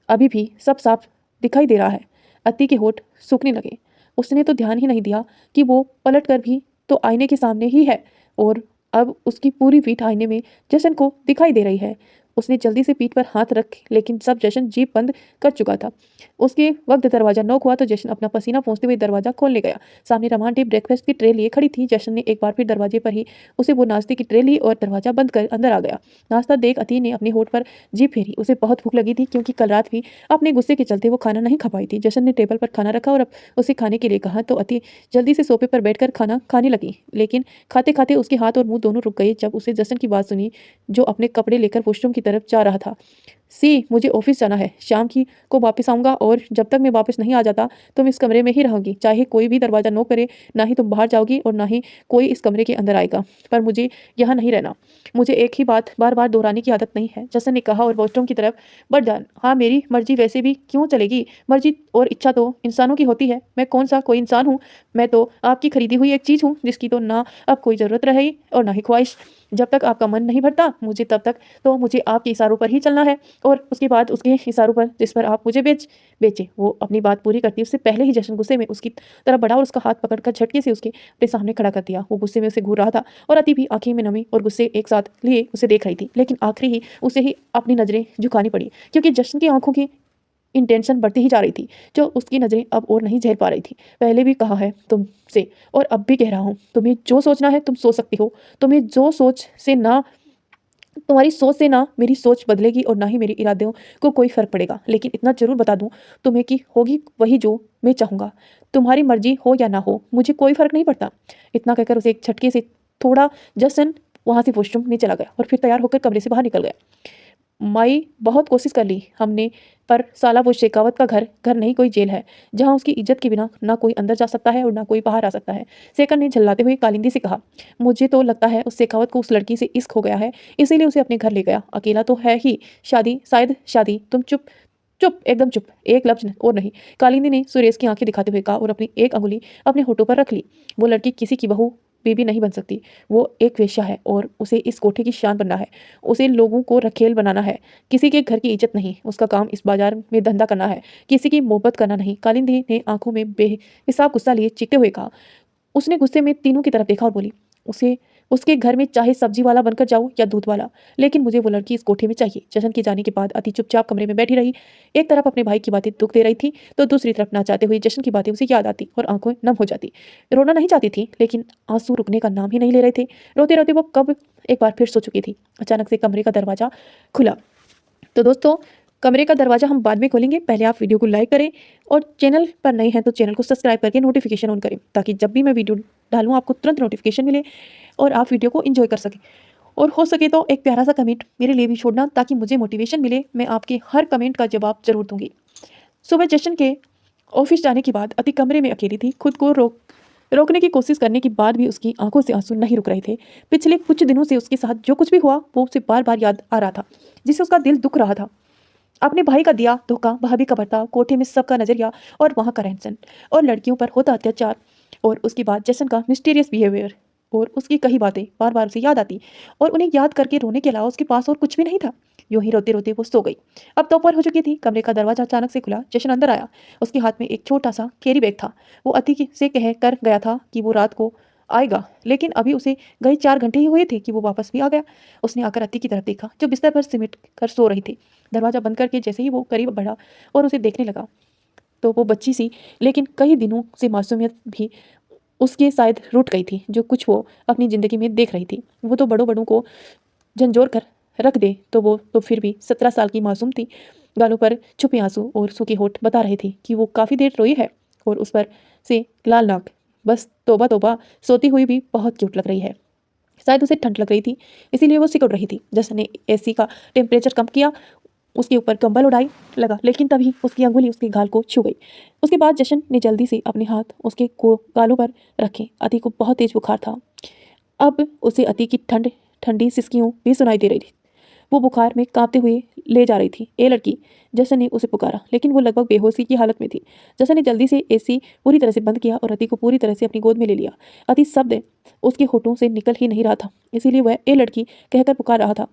अभी भी सब साफ दिखाई दे रहा है। अति के होठ सूखने लगे। उसने तो ध्यान ही नहीं दिया कि वो पलट कर भी तो आईने के सामने ही है और अब उसकी पूरी पीठ आईने में जशन को दिखाई दे रही है। उसने जल्दी से पीठ पर हाथ रख, लेकिन सब जशन जीप बंद कर चुका था। उसके वक्त दरवाजा नॉक हुआ तो जशन अपना पसीना पोंछते हुए दरवाजा खोलने गया। सामने रमा आंटी ब्रेकफास्ट की ट्रे लिए खड़ी थी। जशन ने एक बार फिर दरवाजे पर ही उसे वो नाश्ते की ट्रे ली और दरवाजा बंद कर अंदर आ गया। नाश्ता देख अति ने अपने होठ पर जीभ फेरी। उसे बहुत भूख लगी थी, क्योंकि कल रात भी अपने गुस्से के चलते वो खाना नहीं खा पाई थी। जशन ने टेबल पर खाना रखा और अब उसे खाने के लिए कहा तो अति जल्दी से सोफे पर बैठकर खाना खाने लगी। लेकिन खाते खाते उसके हाथ और मुंह दोनों रुक गए जब उसे जशन की बात सुनी, जो अपने कपड़े लेकर वॉशरूम की तरफ जा रहा था। मुझे ऑफिस जाना है, शाम की को वापस आऊंगा और जब तक मैं वापस नहीं आ जाता तुम इस कमरे में ही रहोगी। चाहे कोई भी दरवाजा नो करे, ना ही तुम बाहर जाओगी और ना ही कोई इस कमरे के अंदर आएगा। पर मुझे यहाँ नहीं रहना। मुझे एक ही बात बार बार दोहराने की आदत नहीं है, जसन ने कहा और वॉशरूम की तरफ बढ़ जान। हाँ, मेरी मर्जी वैसे भी क्यों चलेगी? मर्जी और इच्छा तो इंसानों की होती है। मैं कौन सा कोई इंसान हूँ? मैं तो आपकी खरीदी हुई एक चीज़ हूँ, जिसकी तो ना अब कोई ज़रूरत रहे और ना ही ख्वाहिश। जब तक आपका मन नहीं भरता मुझे, तब तक तो मुझे आपके इशारों पर ही चलना है और उसके बाद उसके इशारों पर जिस पर आप मुझे बेचे। वो अपनी बात पूरी करती उससे पहले ही जशन गुस्से में उसकी तरफ बढ़ा और उसका हाथ पकड़कर झटके से उसके अपने सामने खड़ा कर दिया। वो गुस्से में उसे घूर रहा था और अति भी आंखें में नमी और गुस्से एक साथ लिए उसे देख रही थी। लेकिन आखिरी ही उसे ही अपनी नजरें झुकानी पड़ी, क्योंकि जशन की आंखों की इंटेंशन बढ़ती ही जा रही थी, जो उसकी नजरें अब और नहीं झेल पा रही थी। पहले भी कहा है तुमसे और अब भी कह रहा हूँ, तुम्हें जो सोचना है तुम सोच सकती हो। तुम्हें जो सोच से ना तुम्हारी सोच से ना मेरी सोच बदलेगी और ना ही मेरे इरादों को कोई फर्क पड़ेगा। लेकिन इतना जरूर बता दूं तुम्हें कि होगी वही जो मैं चाहूँगा। तुम्हारी मर्जी हो या ना हो, मुझे कोई फर्क नहीं पड़ता। इतना कहकर उसे एक झटके से थोड़ा जसन वहां से वॉशरूम में चला गया और फिर तैयार होकर कमरे से बाहर निकल गया। माई बहुत कोशिश कर ली हमने, पर साला वो शेखावत का घर नहीं कोई जेल है, जहाँ उसकी इज्जत के बिना ना कोई अंदर जा सकता है और ना कोई बाहर आ सकता है। शेखर ने झल्लाते हुए कालिंदी से कहा, मुझे तो लगता है उस शेखावत को उस लड़की से इश्क हो गया है, इसीलिए उसे अपने घर ले गया। अकेला तो है ही, शायद शादी। तुम चुप चुप, एकदम चुप, एक लफ्ज और नहीं। कालिंदी ने सुरेश की आंखें दिखाते हुए कहा और अपनी एक अंगुली अपने होठों पर रख ली। वो लड़की किसी की बहू बीबी नहीं बन सकती। वो एक वेश्या है और उसे इस कोठे की शान बनना है। उसे लोगों को रखेल बनाना है, किसी के घर की इज्जत नहीं। उसका काम इस बाजार में धंधा करना है, किसी की मोहब्बत करना नहीं। कालिंदी ने आंखों में बेहिसाब गुस्सा लिए चीखते हुए कहा। उसने गुस्से में तीनों की तरफ देखा और बोली, उसे उसके घर में चाहे सब्जी वाला बनकर जाऊं या दूध वाला, लेकिन मुझे वो लड़की इस कोठे में चाहिए। जशन के जाने के बाद अति चुपचाप कमरे में बैठी रही। एक तरफ अपने भाई की बातें दुख दे रही थी, तो दूसरी तरफ ना चाहते हुए जशन की बातें उसे याद आती और आंखें नम हो जाती। रोना नहीं चाहती थी, लेकिन आंसू रुकने का नाम ही नहीं ले रहे थे। रोते रोते वो कब एक बार फिर सो चुकी थी। अचानक से कमरे का दरवाजा खुला। तो दोस्तों, कमरे का दरवाजा हम बाद में खोलेंगे, पहले आप वीडियो को लाइक करें और चैनल पर नए हैं तो चैनल को सब्सक्राइब करके नोटिफिकेशन ऑन करें, ताकि जब भी मैं वीडियो डालूँ आपको तुरंत नोटिफिकेशन मिले और आप वीडियो को एंजॉय कर सकें। और हो सके तो एक प्यारा सा कमेंट मेरे लिए भी छोड़ना, ताकि मुझे मोटिवेशन मिले। मैं आपके हर कमेंट का जवाब जरूर दूंगी। सुबह जशन के ऑफिस जाने के बाद अति कमरे में अकेली थी। खुद को रोकने की कोशिश करने के बाद भी उसकी आंखों से आंसू नहीं रुक रहे थे। पिछले कुछ दिनों से उसके साथ जो कुछ भी हुआ वो उसे बार बार याद आ रहा था, जिससे उसका दिल दुख रहा था। अपने भाई का दिया धोखा, भाभी का बर्ताव, कोठे में सबका नजरिया और वहां का रहन सहन और लड़कियों पर होता अत्याचार, और उसके बाद जसन का मिस्टीरियस बिहेवियर। और उसकी कही बातें बार बार उसे याद आती और उन्हें याद करके रोने के अलावा उसके पास और कुछ भी नहीं था। यूं ही रोते रोते वो सो गई। अब दोपहर हो चुकी थी। कमरे का दरवाजा अचानक से खुला। जशन अंदर आया। उसके हाथ में एक छोटा सा कैरी बैग था। वो से कह कर गया था कि वो रात को आएगा, लेकिन अभी उसे गए 4 घंटे ही हुए थे कि वो वापस भी आ गया। उसने आकर अति की तरफ देखा जो बिस्तर पर सिमट कर सो रही थी। दरवाजा बंद करके जैसे ही वो करीब बढ़ा और उसे देखने लगा तो वो बच्ची सी लेकिन कई दिनों से मासूमियत भी उसके शायद रूठ गई थी, जो कुछ वो अपनी ज़िंदगी में देख रही थी। वो तो बड़ों बड़ों को झंझोर कर रख दे तो वो तो फिर भी 17 साल की मासूम थी। गालों पर छुपे आंसू और सूखे होठ बता रहे थे कि वो काफ़ी देर रोई है और उस पर से लाल नाक। बस तौबा तौबा, सोती हुई भी बहुत चोट लग रही है। शायद उसे ठंड लग रही थी, इसीलिए वो सिकुड़ रही थी। जैसे ने एसी का टेम्परेचर कम किया, उसके ऊपर कंबल उड़ाई लगा, लेकिन तभी उसकी अंगुली उसके गाल को छू गई। उसके बाद जशन ने जल्दी से अपने हाथ उसके गालों पर रखे। अति को बहुत तेज बुखार था। अब उसे अति की ठंडी सिसकियों भी सुनाई दे रही थी। वो बुखार में कांपते हुए ले जा रही थी। ए लड़की, जसन ने उसे पुकारा, लेकिन वो लगभग बेहोशी की हालत में थी। जसन ने जल्दी से एसी पूरी तरह से बंद किया और अति को पूरी तरह से अपनी गोद में ले लिया। अति शब्द उसके होठों से निकल ही नहीं रहा था, इसीलिए वह ए लड़की कहकर पुकार रहा था,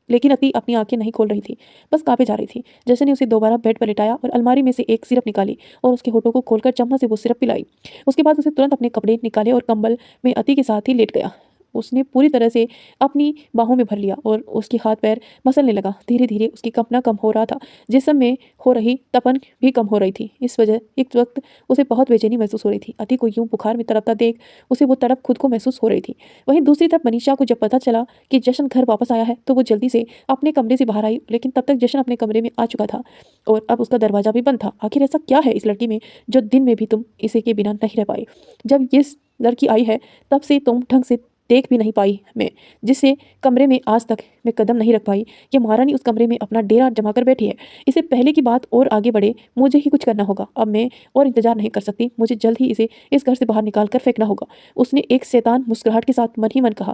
लेकिन अति अपनी आंखें नहीं खोल रही थी, बस कांपे जा रही थी। जैसे ने उसे दोबारा बेड पर लिटाया और अलमारी में से एक सिरप निकाली और उसके होठों को खोलकर चम्मच से वो सिरप पिलाई। उसके बाद उसे तुरंत अपने कपड़े निकाले और कंबल में अति के साथ ही लेट गया। उसने पूरी तरह से अपनी बाहों में भर लिया और उसके हाथ पैर मसलने लगा। धीरे धीरे उसकी कंपना कम हो रहा था। जिस्म में हो रही तपन भी कम हो रही थी। इस वजह एक वक्त उसे बहुत बेचैनी महसूस हो रही थी। अति को यूं बुखार में तड़पता देख उसे वो तड़प खुद को महसूस हो रही थी। वहीं दूसरी तरफ मनीषा को जब पता चला कि जशन घर वापस आया है तो वो जल्दी से अपने कमरे से बाहर आई, लेकिन तब तक जशन अपने कमरे में आ चुका था और अब उसका दरवाजा भी बंद था। आखिर ऐसा क्या है इस लड़की में जो दिन में भी तुम इसे के बिना नहीं रह पाई? जब ये लड़की आई है तब से तुम ढंग से देख भी नहीं पाई मैं, जिससे कमरे में आज तक मैं कदम नहीं रख पाई। ये महारानी उस कमरे में अपना डेरा जमा कर बैठी है। इससे पहले की बात और आगे बढ़े मुझे ही कुछ करना होगा। अब मैं और इंतजार नहीं कर सकती, मुझे जल्द ही इसे इस घर से बाहर निकाल कर फेंकना होगा। उसने एक शैतान मुस्कुराहट के साथ मन ही मन कहा।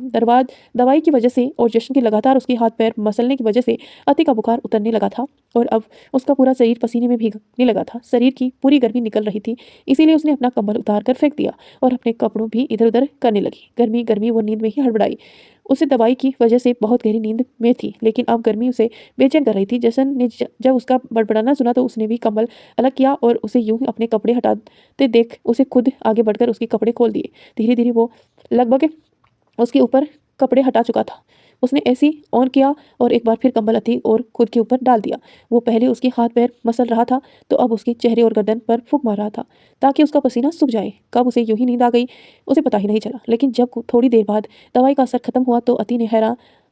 दवाई की वजह से और जश्न के लगातार उसके हाथ पैर मसलने की वजह से अति का बुखार उतरने लगा था और अब उसका पूरा शरीर पसीने में भीगने लगा था। शरीर की पूरी गर्मी निकल रही थी, इसीलिए उसने अपना कंबल उतार कर फेंक दिया और अपने कपड़ों भी इधर उधर करने लगी। गर्मी गर्मी वो नींद में ही हड़बड़ाई। उसे दवाई की वजह से बहुत गहरी नींद में थी, लेकिन अब गर्मी उसे बेचैन कर रही थी। जसन ने जब उसका बड़बड़ाना सुना तो उसने भी कंबल अलग किया और उसे यूं ही अपने कपड़े हटाते देख उसे खुद आगे बढ़कर उसके कपड़े खोल दिए। धीरे धीरे वो लगभग उसके ऊपर कपड़े हटा चुका था। उसने ऐसी ऑन किया और एक बार फिर कंबल अति और खुद के ऊपर डाल दिया। वो पहले उसके हाथ पैर मसल रहा था तो अब उसके चेहरे और गर्दन पर फूंक मार रहा था ताकि उसका पसीना सूख जाए। कब उसे यूं ही नींद आ गई उसे पता ही नहीं चला, लेकिन जब थोड़ी देर बाद दवाई का असर खत्म हुआ तो अति ने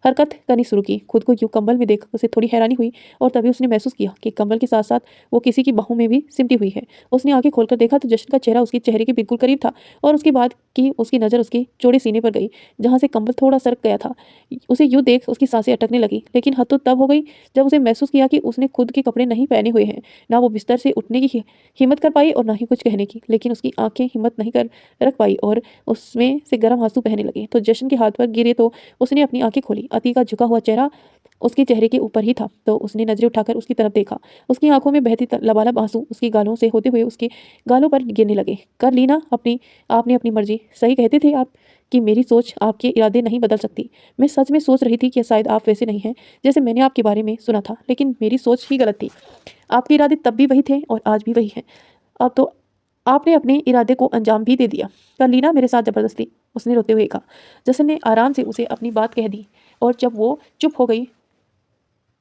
हरकत करनी शुरू की। खुद को यूं कंबल में देख उसे थोड़ी हैरानी हुई और तभी उसने महसूस किया कि कंबल के साथ साथ वो किसी की बाहों में भी सिमटी हुई है। उसने आंखें खोलकर देखा तो जशन का चेहरा उसके चेहरे के बिल्कुल करीब था और उसके बाद की उसकी नज़र उसके चौड़े सीने पर गई जहाँ से कंबल थोड़ा सरक गया था। उसे यूं देख उसकी सांसें अटकने लगी, लेकिन हद तो तब हो गई जब उसे महसूस किया कि उसने खुद के कपड़े नहीं पहने हुए हैं। ना वो बिस्तर से उठने की हिम्मत कर पाई और ना ही कुछ कहने की, लेकिन उसकी आंखें हिम्मत नहीं कर रख पाई और उसमें से गर्म आंसू बहने लगे। तो जशन के हाथ पर गिरे तो उसने अपनी आंखें खोली। अति का झुका हुआ चेहरा उसके चेहरे के ऊपर ही था, तो उसने नजरें उठाकर उसकी तरफ देखा। उसकी आंखों में बहती लबालब आंसू उसकी गालों से होते हुए उसके गालों पर गिरने लगे। कर ली ना आपने अपनी मर्जी। सही कहते थे आप कि मेरी सोच आपके इरादे नहीं बदल सकती। मैं सच में सोच रही थी कि शायद आप वैसे नहीं हैं जैसे मैंने आपके बारे में सुना था, लेकिन मेरी सोच ही गलत थी। आपके इरादे तब भी वही थे और आज भी वही हैं। अब तो आपने अपने इरादे को अंजाम भी दे दिया। कर ली ना मेरे साथ जबरदस्ती, उसने रोते हुए कहा। जसन ने आराम से उसे अपनी बात कह दी और जब वो चुप हो गई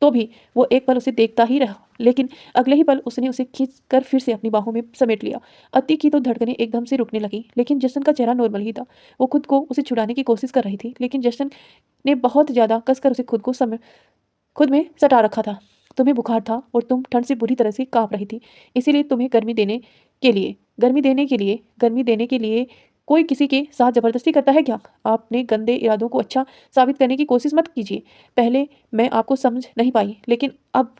तो भी वो एक पल उसे देखता ही रहा, लेकिन अगले ही पल उसने उसे खींच कर फिर से अपनी बाहों में समेट लिया। अति की तो धड़कनें एकदम से रुकने लगी, लेकिन जशन का चेहरा नॉर्मल ही था। वो खुद को उसे छुड़ाने की कोशिश कर रही थी, लेकिन जशन ने बहुत ज़्यादा कसकर उसे खुद में सटा रखा था। तुम्हें बुखार था और तुम ठंड से बुरी तरह से कांप रही थी, इसीलिए तुम्हें गर्मी देने के लिए कोई किसी के साथ जबरदस्ती करता है क्या? आपने गंदे इरादों को अच्छा साबित करने की कोशिश मत कीजिए। पहले मैं आपको समझ नहीं पाई, लेकिन अब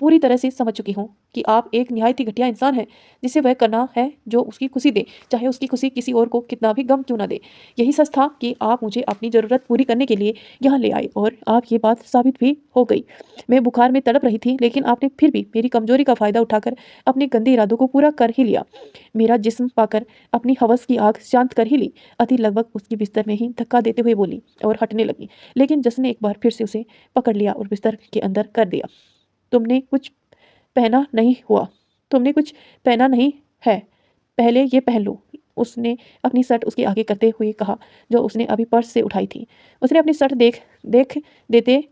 पूरी तरह से समझ चुकी हूँ कि आप एक निहायत ही घटिया इंसान हैं, जिसे वह करना है जो उसकी खुशी दे, चाहे उसकी खुशी किसी और को कितना भी गम क्यों ना दे। यही सच था कि आप मुझे अपनी ज़रूरत पूरी करने के लिए यहाँ ले आए और आप ये बात साबित भी हो गई। मैं बुखार में तड़प रही थी, लेकिन आपने फिर भी मेरी कमजोरी का फ़ायदा उठाकर अपने गंदे इरादों को पूरा कर ही लिया। मेरा जिस्म पाकर अपनी हवस की आग शांत कर ही ली। अति लगभग उसकी बिस्तर में ही धक्का देते हुए बोली और हटने लगी, लेकिन जस ने एक बार फिर से उसे पकड़ लिया और बिस्तर के अंदर कर दिया। तुमने कुछ पहना नहीं हुआ, तुमने कुछ पहना नहीं है, पहले ये पहन लो। उसने अपनी शर्ट उसके आगे करते हुए कहा, जो उसने अभी पर्स से उठाई थी। उसने अपनी शर्ट देख देख देते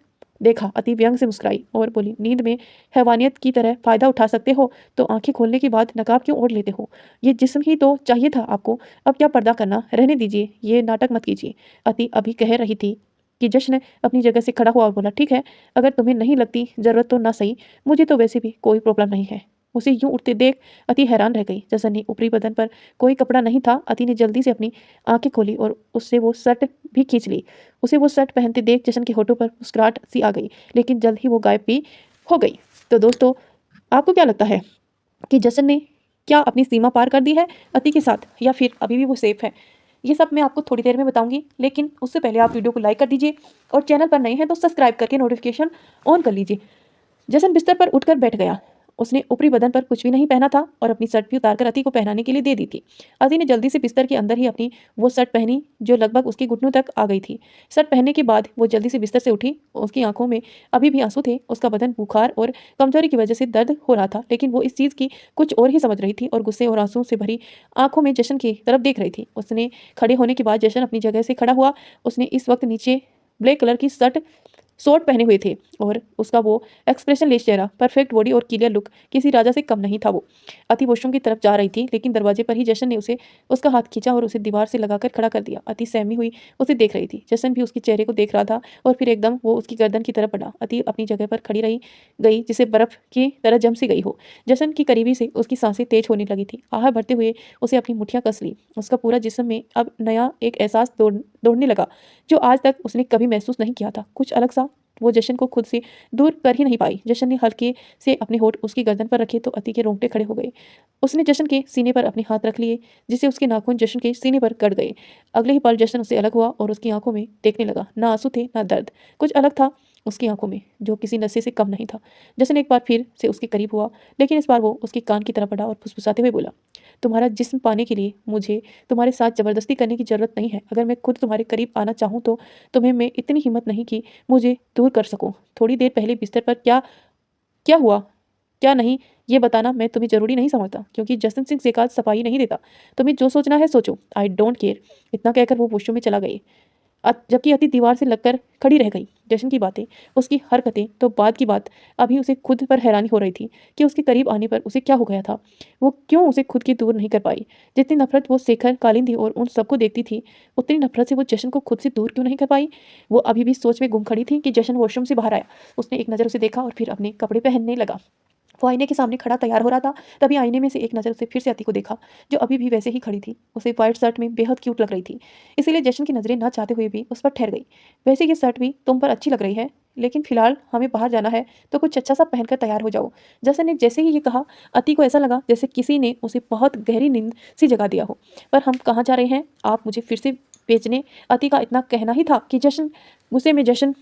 देखा, अति व्यंग से मुस्कुराई और बोली, नींद में हैवानियत की तरह फ़ायदा उठा सकते हो तो आंखें खोलने के बाद नकाब क्यों ओढ़ लेते हो? ये जिस्म ही तो चाहिए था आपको, अब क्या पर्दा करना? रहने दीजिए, ये नाटक मत कीजिए। अति अभी कह रही थी कि जश्न अपनी जगह से खड़ा हुआ और बोला, ठीक है, अगर तुम्हें नहीं लगती ज़रूरत तो ना सही, मुझे तो वैसे भी कोई प्रॉब्लम नहीं है। उसे यूं उठते देख अति हैरान रह गई। जसन ने ऊपरी बदन पर कोई कपड़ा नहीं था। अति ने जल्दी से अपनी आंखें खोली और उससे वो शर्ट भी खींच ली। उसे वो शर्ट पहनते देख जशन के होठों पर मुस्कुराहट सी आ गई, लेकिन जल्द ही वो गायब भी हो गई। तो दोस्तों, आपको क्या लगता है कि जशन ने क्या अपनी सीमा पार कर दी है अति के साथ, या फिर अभी भी वो सेफ है? ये सब मैं आपको थोड़ी देर में बताऊंगी, लेकिन उससे पहले आप वीडियो को लाइक कर दीजिए और चैनल पर नए हैं तो सब्सक्राइब करके नोटिफिकेशन ऑन कर लीजिए। जसन बिस्तर पर उठकर बैठ गया। उसने ऊपरी बदन पर कुछ भी नहीं पहना था और अपनी शर्ट भी उतारकर अति को पहनाने के लिए दे दी थी। अति ने जल्दी से बिस्तर के अंदर ही अपनी वो शर्ट पहनी जो लगभग उसके घुटनों तक आ गई थी। शर्ट पहनने के बाद वो जल्दी से बिस्तर से उठी। उसकी आंखों में अभी भी आंसू थे। उसका बदन बुखार और कमजोरी की वजह से दर्द हो रहा था, लेकिन वो इस चीज़ की कुछ और ही समझ रही थी और गुस्से और आंसू से भरी आंखों में जशन की तरफ देख रही थी। उसने खड़े होने के बाद जशन अपनी जगह से खड़ा हुआ। उसने इस वक्त नीचे ब्लैक कलर की शॉर्ट पहने हुए थे और उसका वो एक्सप्रेशनलेस चेहरा, परफेक्ट बॉडी और क्लियर लुक किसी राजा से कम नहीं था। वो अति वॉशरूम की तरफ जा रही थी, लेकिन दरवाजे पर ही जशन ने उसे उसका हाथ खींचा और उसे दीवार से लगाकर खड़ा कर दिया। अति सहमी हुई उसे देख रही थी। जशन भी उसके चेहरे को देख रहा था और फिर एकदम वो उसकी गर्दन की तरफ बढ़ा। अति अपनी जगह पर खड़ी रही गई जिसे बर्फ की तरह जम सी गई हो। जशन की करीबी से उसकी सांसें तेज होने लगी थी। आह भरते हुए उसे अपनी मुठ्ठियां कस ली। उसका पूरा जिस्म में अब नया एक एहसास दौड़ने लगा जो आज तक उसने कभी महसूस नहीं किया था। कुछ अलग सा वो जशन को खुद से दूर कर ही नहीं पाई। जशन ने हल्के से अपने होठ उसकी गर्दन पर रखे तो अति के रोंगटे खड़े हो गए। उसने जशन के सीने पर अपने हाथ रख लिए, जिससे उसके नाखून जशन के सीने पर कट गए। अगले ही पल जशन उससे अलग हुआ और उसकी आंखों में देखने लगा। ना आंसू थे ना दर्द, कुछ अलग था उसकी आंखों में जो किसी नशे से कम नहीं था। जशन एक बार फिर से उसके करीब हुआ, लेकिन इस बार वो उसके कान की तरफ बढ़ा और फुसफुसाते हुए बोला, तुम्हारा जिस्म पाने के लिए मुझे तुम्हारे साथ जबरदस्ती करने की जरूरत नहीं है। अगर मैं खुद तुम्हारे करीब आना चाहूँ तो तुम्हें मैं इतनी हिम्मत नहीं कि मुझे दूर कर सकूं। थोड़ी देर पहले बिस्तर पर क्या क्या हुआ, क्या नहीं, ये बताना मैं तुम्हें जरूरी नहीं समझता, क्योंकि जसन सिंह जेकात सफाई नहीं देता। तुम्हें जो सोचना है सोचो, आई डोंट केयर। इतना कहकर वो वॉशरूम में चला गई, जबकि अति दीवार से लगकर खड़ी रह गई। जशन की बातें, उसकी हरकतें तो बाद की बात। अभी उसे खुद पर हैरानी हो रही थी कि उसके करीब आने पर उसे क्या हो गया था। वो क्यों उसे खुद की दूर नहीं कर पाई। जितनी नफरत वो शेखर, कालिंदी और उन सबको देखती थी, उतनी नफरत से वो जशन को खुद से दूर क्यों नहीं कर पाई। वो अभी भी सोच में गुम खड़ी थी कि जशन वॉशरूम से बाहर आया। उसने एक नज़र उसे देखा और फिर अपने कपड़े पहनने लगा। वो आईने के सामने खड़ा तैयार हो रहा था, तभी आईने में से एक नज़र उसे फिर से अति को देखा, जो अभी भी वैसे ही खड़ी थी। उसे व्हाइट शर्ट में बेहद क्यूट लग रही थी, इसीलिए जशन की नज़रें ना चाहते हुए भी उस पर ठहर गई। वैसे ये शर्ट भी तुम पर अच्छी लग रही है, लेकिन फिलहाल हमें बाहर जाना है तो कुछ अच्छा सा पहनकर तैयार हो जाओ। जसन ने जैसे ही ये कहा, अति को ऐसा लगा जैसे किसी ने उसे बहुत गहरी नींद सी जगा दिया हो। पर हम कहाँ जा रहे हैं, आप मुझे फिर से बेचने? अति का इतना कहना ही था कि जशन गुस्से में जशन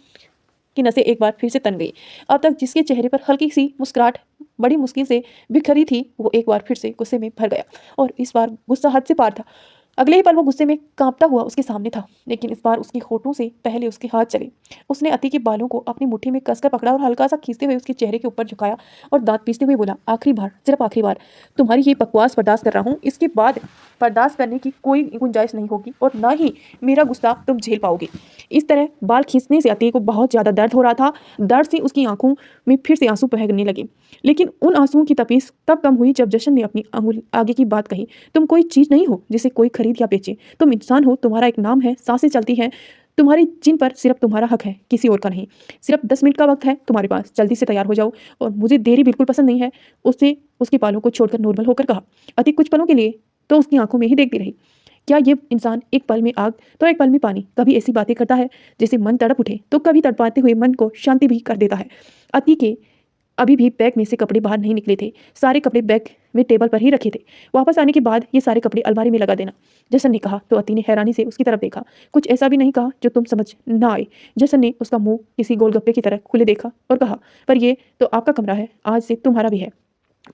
की नसें एक बार फिर से तन गई। अब तक जिसके चेहरे पर हल्की सी मुस्कुराहट बड़ी मुश्किल से बिखरी थी, वो एक बार फिर से गुस्से में भर गया और इस बार गुस्सा हद से पार था। अगले ही पल वो गुस्से में कांपता हुआ उसके सामने था, लेकिन इस बार उसके होठों से पहले उसके हाथ चले। उसने अति के बालों को अपनी मुट्ठी में कसकर पकड़ा और हल्का सा खींचते हुए उसके चेहरे के ऊपर झुकाया और दांत पीसते हुए बोला, आखिरी बार, सिर्फ आखिरी बार तुम्हारी ये बकवास बर्दाश्त कर रहा हूँ। इसके बाद बर्दाश्त करने की कोई गुंजाइश नहीं होगी और ना ही मेरा गुस्सा तुम झेल पाओगे। इस तरह बाल खींचने से अति को बहुत ज़्यादा दर्द हो रहा था। दर्द से उसकी आंखों में फिर से आंसू बहने लगे, लेकिन उन आंसुओं की तपीस तब कम हुई जब जशन ने अपनी अंगुली आगे की बात कही। तुम कोई चीज़ नहीं हो जिसे कोई खरीद या बेचे। तुम इंसान हो, तुम्हारा एक नाम है, सांसें चलती हैं तुम्हारी, जिन पर सिर्फ तुम्हारा हक है, किसी और का नहीं। सिर्फ 10 मिनट का वक्त है तुम्हारे पास, जल्दी से तैयार हो जाओ और मुझे देरी बिल्कुल पसंद नहीं है। उसने उसके बालों को छोड़कर नॉर्मल होकर कहा। अति कुछ पलों के लिए तो उसकी आंखों में ही देखती रही। क्या ये इंसान एक पल में आग तो एक पल में पानी, कभी ऐसी बातें करता है जिसे मन तड़प उठे तो कभी तड़पाते हुए मन को शांति भी कर देता है। अति के अभी भी बैग में से कपड़े बाहर नहीं निकले थे। सारे कपड़े बैग में टेबल पर ही रखे थे। वापस आने के बाद ये सारे कपड़े अलमारी में लगा देना, जशन ने कहा। तो अति ने हैरानी से उसकी तरफ देखा। कुछ ऐसा भी नहीं कहा जो तुम समझ ना आए। जशन ने उसका मुंह किसी गोलगप्पे की तरह खुले देखा और कहा, पर ये तो आपका कमरा है, आज से तुम्हारा भी है।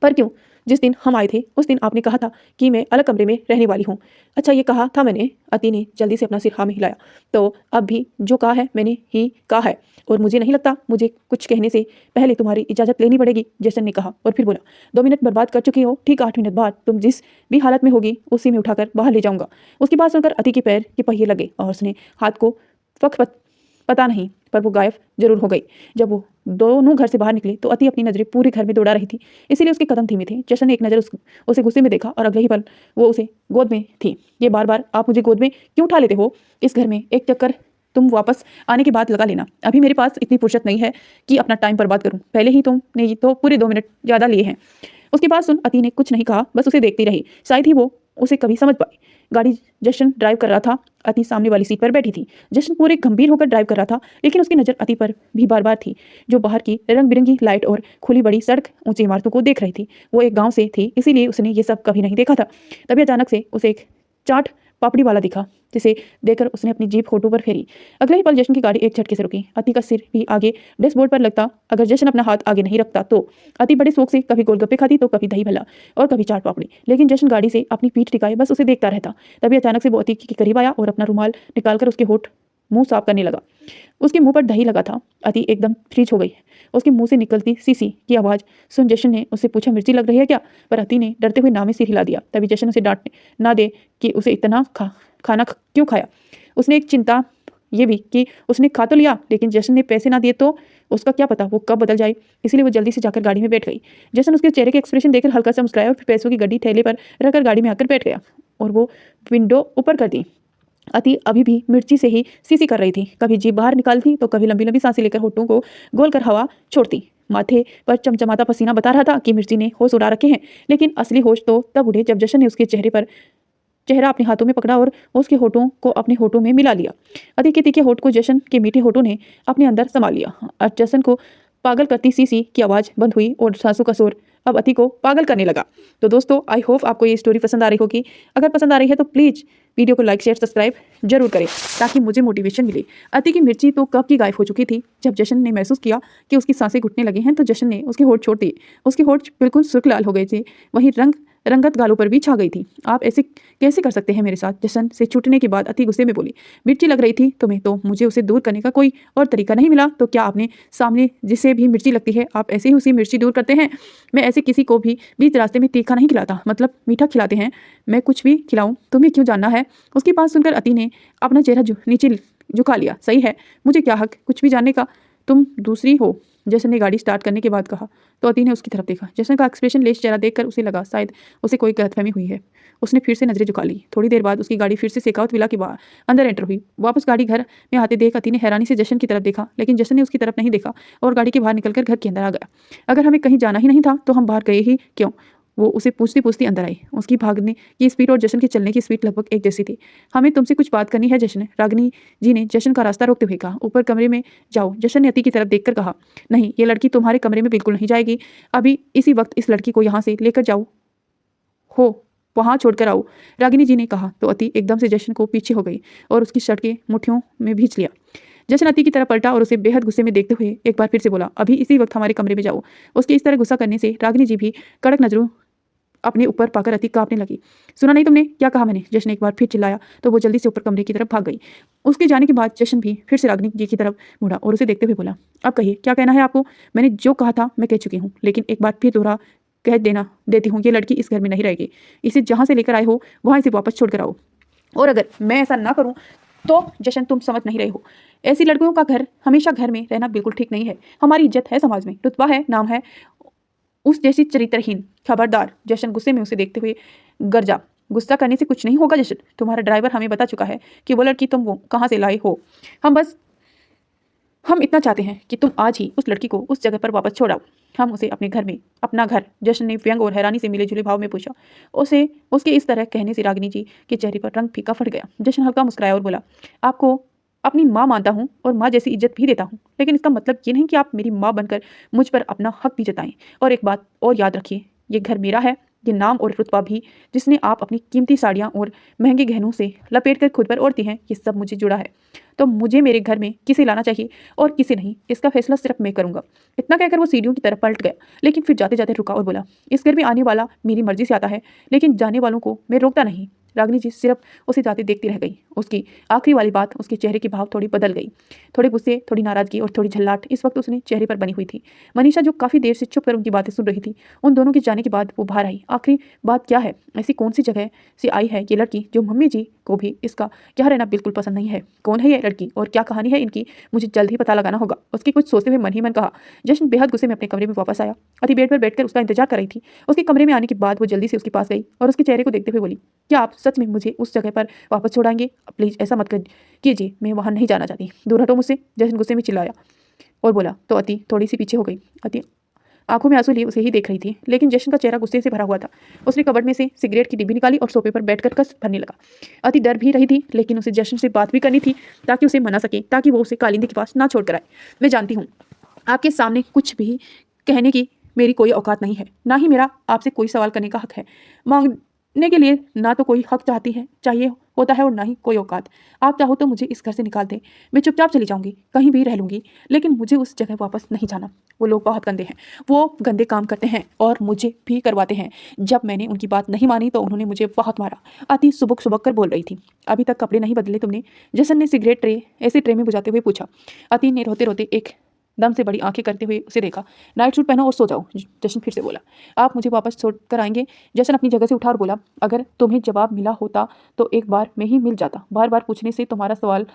पर क्यों? जिस दिन हम आए थे उस दिन आपने कहा था कि मैं अलग कमरे में रहने वाली हूँ। अच्छा, ये कहा था मैंने। अति ने जल्दी से अपना सिर हाँ में हिलाया। तो अब भी जो कहा है मैंने ही कहा है, और मुझे नहीं लगता मुझे कुछ कहने से पहले तुम्हारी इजाज़त लेनी पड़ेगी, जशन ने कहा। और फिर बोला, 2 मिनट बर्बाद कर चुकी हो, ठीक 8 मिनट बाद तुम जिस भी हालत में होगी उसी में उठाकर बाहर ले जाऊंगा। उसकी बात सुनकर अति के पैर के पहिए लगे और उसने हाथ को पता नहीं पर वो गायब जरूर हो गई। जब वो दोनों घर से बाहर निकले तो अति अपनी नजरें पूरे घर में दौड़ा रही थी, इसीलिए उसके कदम धीमे थे। जशन ने एक नज़र उसे गुस्से में देखा और अगले ही पल वो उसे गोद में थी। ये बार बार आप मुझे गोद में क्यों उठा लेते हो? इस घर में एक चक्कर तुम वापस आने के बाद लगा लेना। अभी मेरे पास इतनी फुर्सत नहीं है कि अपना टाइम बर्बाद करूं। पहले ही तुमने तो पूरे 2 मिनट ज़्यादा लिए हैं। उसकी बात सुन अति ने कुछ नहीं कहा, बस उसे देखती रही। शायद ही वो उसे कभी समझ पाए। गाड़ी जशन ड्राइव कर रहा था। अति सामने वाली सीट पर बैठी थी। जशन पूरे गंभीर होकर ड्राइव कर रहा था, लेकिन उसकी नज़र अति पर भी बार बार थी, जो बाहर की रंग बिरंगी लाइट और खुली बड़ी सड़क, ऊंची इमारतों को देख रही थी। वो एक गांव से थी, इसीलिए उसने ये सब कभी नहीं देखा था। तभी अचानक से उसे एक चाट पापड़ी वाला दिखा, जिसे देखकर उसने अपनी जीप होठों पर फेरी। अगले ही पल जशन की गाड़ी एक झटके से रुकी। अति का सिर भी आगे डैशबोर्ड पर लगता। अगर जशन अपना हाथ आगे नहीं रखता तो अति बड़े शौक से कभी गोलगप्पे खाती तो कभी दही भल्ला और कभी चाट पापड़ी, लेकिन जशन गाड़ी से अपनी पीठ टिकाए बस उसे देखता रहता। तभी अचानक से वो अति के करीब आया और अपना रुमाल निकालकर उसके होठ मुंह साफ करने लगा। उसके मुंह पर दही लगा था। अति एकदम फ्रीज हो गई। उसके मुंह से निकलती सीसी की आवाज़ सुन जशन ने उससे पूछा, मिर्ची लग रही है क्या? पर अति ने डरते हुए नामे सिर हिला दिया। तभी जशन उसे डांटने ना दे कि उसे इतना खाना क्यों खाया। उसने एक चिंता ये भी कि उसने खा तो लिया, लेकिन जशन ने पैसे ना दिए तो उसका क्या पता वो कब बदल जाए। इसलिए वो जल्दी से जाकर गाड़ी में बैठ गई। जशन उसके चेहरे के एक्सप्रेशन देखकर हल्का सा मुस्कुराया और फिर पैसों की गड्डी थैले पर रखकर गाड़ी में आकर बैठ गया और वो विंडो ऊपर कर दी। अति अभी भी मिर्ची से ही सीसी कर रही थी। कभी जीभ बाहर निकालती तो कभी लंबी लंबी सांसें लेकर होठों को गोल कर हवा छोड़ती। माथे पर चमचमाता पसीना बता रहा था कि मिर्ची ने होश उड़ा रखे हैं, लेकिन असली होश तो तब उड़े जब जशन ने उसके चेहरा अपने हाथों में पकड़ा और उसके होठों को अपने होठों में मिला लिया। अति के तीखे होठ को जशन के मीठे होठों ने अपने अंदर समा लिया। और जशन को पागल करती सीसी की आवाज़ बंद हुई और सांसों का शोर अब अति को पागल करने लगा। तो दोस्तों, आई होप आपको ये स्टोरी पसंद आ रही होगी। अगर पसंद आ रही है तो प्लीज़ वीडियो को लाइक शेयर सब्सक्राइब जरूर करें, ताकि मुझे मोटिवेशन मिले। अति की मिर्ची तो कब की गायब हो चुकी थी। जब जशन ने महसूस किया कि उसकी सांसें घुटने लगी हैं तो जशन ने उसके होठ छोड़ दिए। उसके होठ बिल्कुल सुर्ख लाल हो गए थे, वहीं रंगत गालों पर भी छा गई थी। आप ऐसे कैसे कर सकते हैं मेरे साथ? जशन से छूटने के बाद अति गुस्से में बोली। मिर्ची लग रही थी तुम्हें तो मुझे उसे दूर करने का कोई और तरीका नहीं मिला। तो क्या आपने सामने जिसे भी मिर्ची लगती है आप ऐसे ही उसी मिर्ची दूर करते हैं? मैं ऐसे किसी को भी बीच रास्ते में तीखा नहीं खिलाता, मतलब मीठा खिलाते हैं। मैं कुछ भी खिलाऊं तुम्हें क्यों जानना है? उसकी बात सुनकर अति ने अपना चेहरा नीचे झुका लिया। सही है, मुझे क्या हक कुछ भी जानने का, तुम दूसरी हो, जशन ने गाड़ी स्टार्ट करने के बाद कहा। तो अति ने उसकी तरफ देखा। जशन का एक्सप्रेशन लेस चेहरा देखकर उसे लगा शायद उसे कोई गलतफहमी हुई है। उसने फिर से नजरें झुका ली। थोड़ी देर बाद उसकी गाड़ी फिर से शेखावत विला के बाहर अंदर एंटर हुई। वापस गाड़ी घर में आते देख अति ने हैरानी से जशन की तरफ देखा, लेकिन जशन ने उसकी तरफ नहीं देखा और गाड़ी के बाहर निकलकर घर के अंदर आ गया। अगर हमें कहीं जाना ही नहीं था तो हम बाहर गए ही क्यों? वो उसे पूछती पूछती अंदर आई। उसकी भागने की स्पीड और जशन के चलने की स्पीड लगभग एक जैसी थी। हमें तुमसे कुछ बात करनी है जशन, रागिनी जी ने जशन का रास्ता रोकते हुए कहा। ऊपर कमरे में जाओ, जशन ने अति की तरफ देखकर कहा। नहीं, ये लड़की तुम्हारे कमरे में बिल्कुल नहीं जाएगी। अभी इसी वक्त इस लड़की को यहाँ से लेकर जाओ, हो वहाँ छोड़कर आओ, रागिनी जी ने कहा। तो अति एकदम से जशन को पीछे हो गई और उसकी शर्ट के मुट्ठियों में भींच लिया। जशन अति की तरफ पलटा और उसे बेहद गुस्से में देखते हुए एक बार फिर से बोला, अभी इसी वक्त हमारे कमरे में जाओ। उसके इस तरह गुस्सा करने से रागिनी जी भी कड़क नजरों अपने ऊपर पाकर अति कांपने लगी। सुना नहीं तुमने क्या कहा मैंने? जशन ने एक बार फिर चिल्लाया तो वो जल्दी से ऊपर कमरे की तरफ भाग गई। उसके जाने के बाद जशन भी फिर से रागिनी जी की तरफ मुड़ा और उसे देखते हुए बोला, अब कहिए क्या कहना है आपको? मैंने जो कहा था मैं कह चुकी हूँ, लेकिन एक बार फिर दोहरा कह देती हूँ, ये लड़की इस घर में नहीं रहेगी। इसे जहाँ से लेकर आए हो वहाँ इसे वापस छोड़कर आओ, और अगर मैं ऐसा ना करूँ तो जशन तुम समझ नहीं रहे हो, ऐसी लड़कियों का घर हमेशा घर में रहना बिल्कुल ठीक नहीं है। हमारी इज्जत है, समाज में रुतबा है, नाम है, उस जैसी चरित्रहीन। खबरदार। जशन गुस्से में उसे देखते हुए गरजा। गुस्सा करने से कुछ नहीं होगा जशन, तुम्हारा ड्राइवर हमें बता चुका है कि वो लड़की तुम वो कहाँ से लाए हो। हम इतना चाहते हैं कि तुम आज ही उस लड़की को उस जगह पर वापस छोड़ाओ, हम उसे अपने घर में, अपना घर। जशन ने व्यंग और हैरानी से मिले जुले भाव में पूछा। उसके इस तरह कहने से रागिनी जी के चेहरे पर रंग फीका फट गया। जशन हल्का मुस्कुराया और बोला, आपको अपनी माँ मानता हूँ और माँ जैसी इज्जत भी देता हूँ, लेकिन इसका मतलब ये नहीं कि आप मेरी माँ बनकर मुझ पर अपना हक भी जताएं। और एक बात और याद रखिए, ये घर मेरा है, ये नाम और रुतबा भी जिसने आप अपनी कीमती साड़ियाँ और महंगे गहनों से लपेट कर खुद पर ओढ़ती हैं, ये सब मुझे जुड़ा है। तो मुझे मेरे घर में किसे लाना चाहिए और किसे नहीं, इसका फैसला सिर्फ मैं करूंगा। इतना कहकर वो सीढ़ियों की तरफ पलट गया, लेकिन फिर जाते जाते रुका और बोला, इस घर में आने वाला मेरी मर्जी से आता है, लेकिन जाने वालों को मैं रोकता नहीं। रागिनी जी सिर्फ उसे जाते देखती रह गई। उसकी आखिरी वाली बात, उसके चेहरे के भाव थोड़ी बदल गई। थोड़े गुस्से, थोड़ी नाराजगी और थोड़ी झल्लाहट इस वक्त उसने चेहरे पर बनी हुई थी। मनीषा जो काफी देर से चुप कर उनकी बातें सुन रही थी, उन दोनों के जाने के बाद वो बाहर आई। आखिरी बात क्या है, ऐसी कौन सी जगह से आई है ये लड़की जो मम्मी जी को भी इसका यहाँ रहना बिल्कुल पसंद नहीं है। कौन है ये लड़की और क्या कहानी है इनकी, मुझे जल्द ही पता लगाना होगा। उसके कुछ सोचते हुए मन ही मन कहा। जश्न बेहद गुस्से में अपने कमरे में वापस आया। अति बेड पर बैठकर उसका इंतजार कर रही थी। उसके कमरे में आने के बाद वो जल्दी से उसके पास गई और उसके चेहरे को देखते हुए बोली, क्या आप सच में मुझे उस जगह पर वापस छोड़ाएंगे? प्लीज ऐसा मत कीजिए, मैं वहां नहीं जाना चाहती। दूर हटो मुझसे, जश्न गुस्से में चिल्लाया और बोला। तो अति थोड़ी सी पीछे हो गई। अति आंखों में आंसू लिए उसे ही देख रही थी, लेकिन जश्न का चेहरा गुस्से से भरा हुआ था। उसने कबर्ड में से सिगरेट की डिब्बी निकाली और सोफे पर बैठकर कस भरने लगा। अति डर भी रही थी, लेकिन उसे जश्न से बात भी करनी थी ताकि उसे मना सके, ताकि वो उसे कालिंदी के पास ना छोड़ कर आए। मैं जानती हूँ आपके सामने कुछ भी कहने की मेरी कोई औकात नहीं है, ना ही मेरा आपसे कोई सवाल करने का हक है। मांगने के लिए ना तो कोई हक चाहती है चाहिए होता है और ना ही कोई औकात। आप चाहो तो मुझे इस घर से निकाल दें, मैं चुपचाप चली जाऊंगी, कहीं भी रह लूंगी, लेकिन मुझे उस जगह वापस नहीं जाना। वो लोग बहुत गंदे हैं, वो गंदे काम करते हैं और मुझे भी करवाते हैं। जब मैंने उनकी बात नहीं मानी तो उन्होंने मुझे बहुत मारा। अति सुबक सुबक कर बोल रही थी। अभी तक कपड़े नहीं बदले तुमने? जसन ने सिगरेट ट्रे ऐसे ट्रे में बुझाते हुए पूछा। अति ने रोते रोते एक दम से बड़ी आंखें करते हुए उसे देखा। नाइट सूट पहनो और सो जाओ, जशन फिर से बोला। आप मुझे वापस छोड़ कर आएंगे? जशन अपनी जगह से उठा और बोला, अगर तुम्हें जवाब मिला होता तो एक बार में ही मिल जाता। बार बार पूछने से तुम्हारा सवाल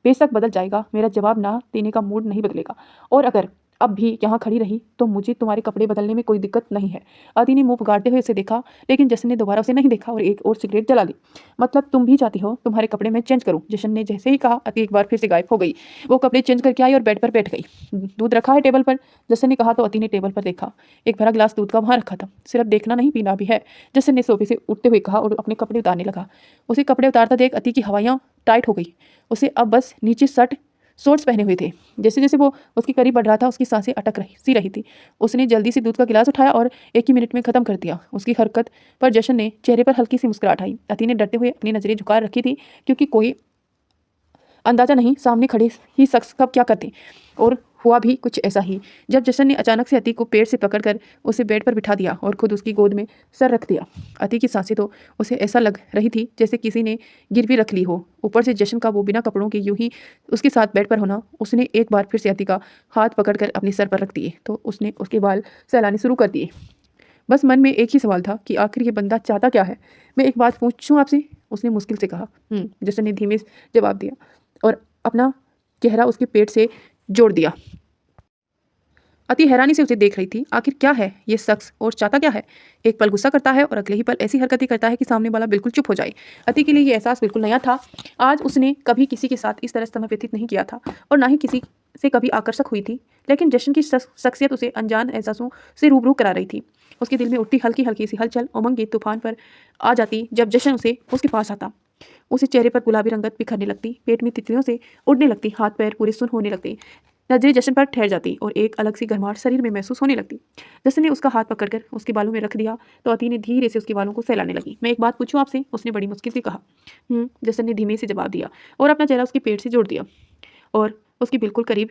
बेशक बदल जाएगा, मेरा जवाब ना देने का मूड नहीं बदलेगा। और अगर अब भी यहाँ खड़ी रही तो मुझे तुम्हारे कपड़े बदलने में कोई दिक्कत नहीं है। आदि ने मुंह गाड़ते हुए उसे देखा, लेकिन जशन ने दोबारा उसे नहीं देखा और एक और सिगरेट जला ली। मतलब तुम भी चाहती हो तुम्हारे कपड़े में चेंज करूं? जशन ने जैसे ही कहा, अति एक बार फिर से गायब हो गई। वो कपड़े चेंज करके आई और बेड पर बैठ गई। दूध रखा है टेबल पर? जसन ने कहा तो अति ने टेबल पर देखा। एक भरा गिलास दूध का वहां रखा था। सिर्फ देखना नहीं, पीना भी है, जसन ने सोफे से उठते हुए कहा और अपने कपड़े उतारने लगा। उसे कपड़े उतारता देख अति की हवाइयाँ टाइट हो गई। उसे अब बस नीचे शॉर्ट्स पहने हुए थे। जैसे जैसे वो उसके करीब बढ़ रहा था, उसकी सांसें अटक रही थी। उसने जल्दी से दूध का गिलास उठाया और एक ही मिनट में खत्म कर दिया। उसकी हरकत पर जशन ने चेहरे पर हल्की सी मुस्कुराहट आई। अति ने डरते हुए अपनी नजरें झुका रखी थी, क्योंकि कोई अंदाजा नहीं सामने खड़े ही शख्स कब क्या करते। और हुआ भी कुछ ऐसा ही, जब जशन ने अचानक से अति को पेड़ से पकड़कर उसे बेड पर बिठा दिया और खुद उसकी गोद में सर रख दिया। अति की सांसें तो उसे ऐसा लग रही थी जैसे किसी ने गिरवी रख ली हो। ऊपर से जशन का वो बिना कपड़ों के यूं ही उसके साथ बेड पर होना। उसने एक बार फिर से अति का हाथ पकड़कर अपने सर पर रख दिए तो उसने उसके बाल सहलाने शुरू कर दिए। बस मन में एक ही सवाल था कि आखिर ये बंदा चाहता क्या है। मैं एक बात पूछूं आपसे? उसने मुश्किल से कहा। जशन ने धीमे से जवाब दिया और अपना चेहरा उसके पेट से जोड़ दिया। अति हैरानी से उसे देख रही थी। आखिर क्या है ये शख्स और चाहता क्या है? एक पल गुस्सा करता है और अगले ही पल ऐसी हरकतें करता है कि सामने वाला बिल्कुल चुप हो जाए। अति के लिए ये एहसास बिल्कुल नया था। आज उसने कभी किसी के साथ इस तरह समय व्यतीत नहीं किया था और ना ही किसी से कभी आकर्षक हुई थी, लेकिन जशन की शख्सियत उसे अनजान एहसासों से रूबरू करा रही थी। उसके दिल में उठती हल्की हल्की सी हलचल उमंग के तूफान पर आ जाती जब जशन उसे उसके पास आता। उसे चेहरे पर गुलाबी रंगत बिखरने लगती, पेट में तितलियों से उड़ने लगती, हाथ पैर पूरे सुन्न होने लगते, नजरें जशन पर ठहर जाती और एक अलग सी गर्माहट शरीर में महसूस होने लगती। जशन ने उसका हाथ पकड़कर उसके बालों में रख दिया तो अति ने धीरे से उसके बालों को सहलाने लगी। मैं एक बात पूछूं आपसे? उसने बड़ी मुश्किल से कहा। जशन ने धीमे से जवाब दिया और अपना चेहरा उसके पेट से जोड़ दिया और उसके बिल्कुल करीब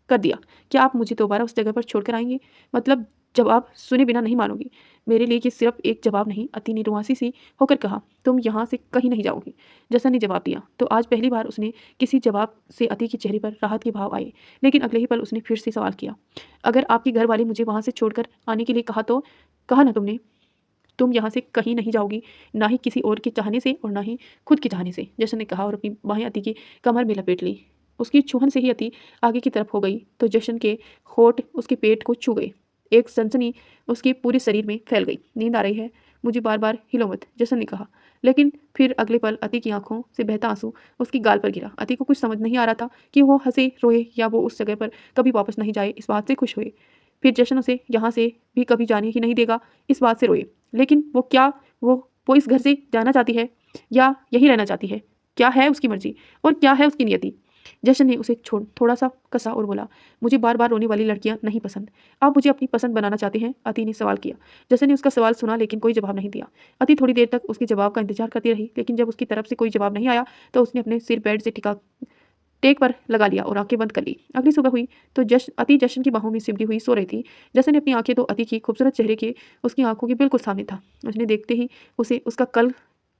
कर दिया। क्या आप मुझे दोबारा उस जगह पर छोड़कर आएंगे? मतलब जवाब सुने बिना नहीं मानोगी? मेरे लिए ये सिर्फ एक जवाब नहीं, अति ने रुआसी सी होकर कहा। तुम यहाँ से कहीं नहीं जाओगी, जसन ने जवाब दिया। तो आज पहली बार उसने किसी जवाब से अति के चेहरे पर राहत के भाव आए, लेकिन अगले ही पल उसने फिर से सवाल किया। अगर आपके घर वाले मुझे वहाँ से छोड़कर आने के लिए कहा तो? कहा ना तुमने, तुम यहाँ से कहीं नहीं जाओगी, ना ही किसी और के चाहने से और ना ही खुद के चाहने से, जसन ने कहा और अपनी बाहें अति की कमर में लपेट ली। उसकी छुहन से ही अति आगे की तरफ हो गई तो जशन के होठ उसके पेट को छू गए। एक सनसनी उसके पूरे शरीर में फैल गई। नींद आ रही है, मुझे बार बार हिलो मत, जसन ने कहा। लेकिन फिर अगले पल अति की आंखों से बहता आंसू उसकी गाल पर गिरा। अति को कुछ समझ नहीं आ रहा था कि वो हंसे, रोए या वो उस जगह पर कभी वापस नहीं जाए इस बात से खुश हुए, फिर जशन उसे यहाँ से भी कभी जाने ही नहीं देगा इस बात से रोए। लेकिन वो क्या, वो इस घर से जाना चाहती है या यहीं रहना चाहती है? क्या है उसकी मर्जी और क्या है उसकी नियति? जशन ने उसे छोड़ थोड़ा सा कसा और बोला, मुझे बार बार रोने वाली लड़कियां नहीं पसंद। आप मुझे अपनी पसंद बनाना चाहते हैं? अति ने सवाल किया। जशन ने उसका सवाल सुना लेकिन कोई जवाब नहीं दिया। अति थोड़ी देर तक उसके जवाब का इंतजार करती रही, लेकिन जब उसकी तरफ से कोई जवाब नहीं आया तो उसने अपने सिर बेड से टेक पर लगा लिया और आंखें बंद कर ली। अगली सुबह हुई तो अति जशन की बाहों में सिमटी हुई सो रही थी। जशन ने अपनी आंखें तो अति की खूबसूरत चेहरे के उसकी आंखों के बिल्कुल सामने था। उसने देखते ही उसे उसका कल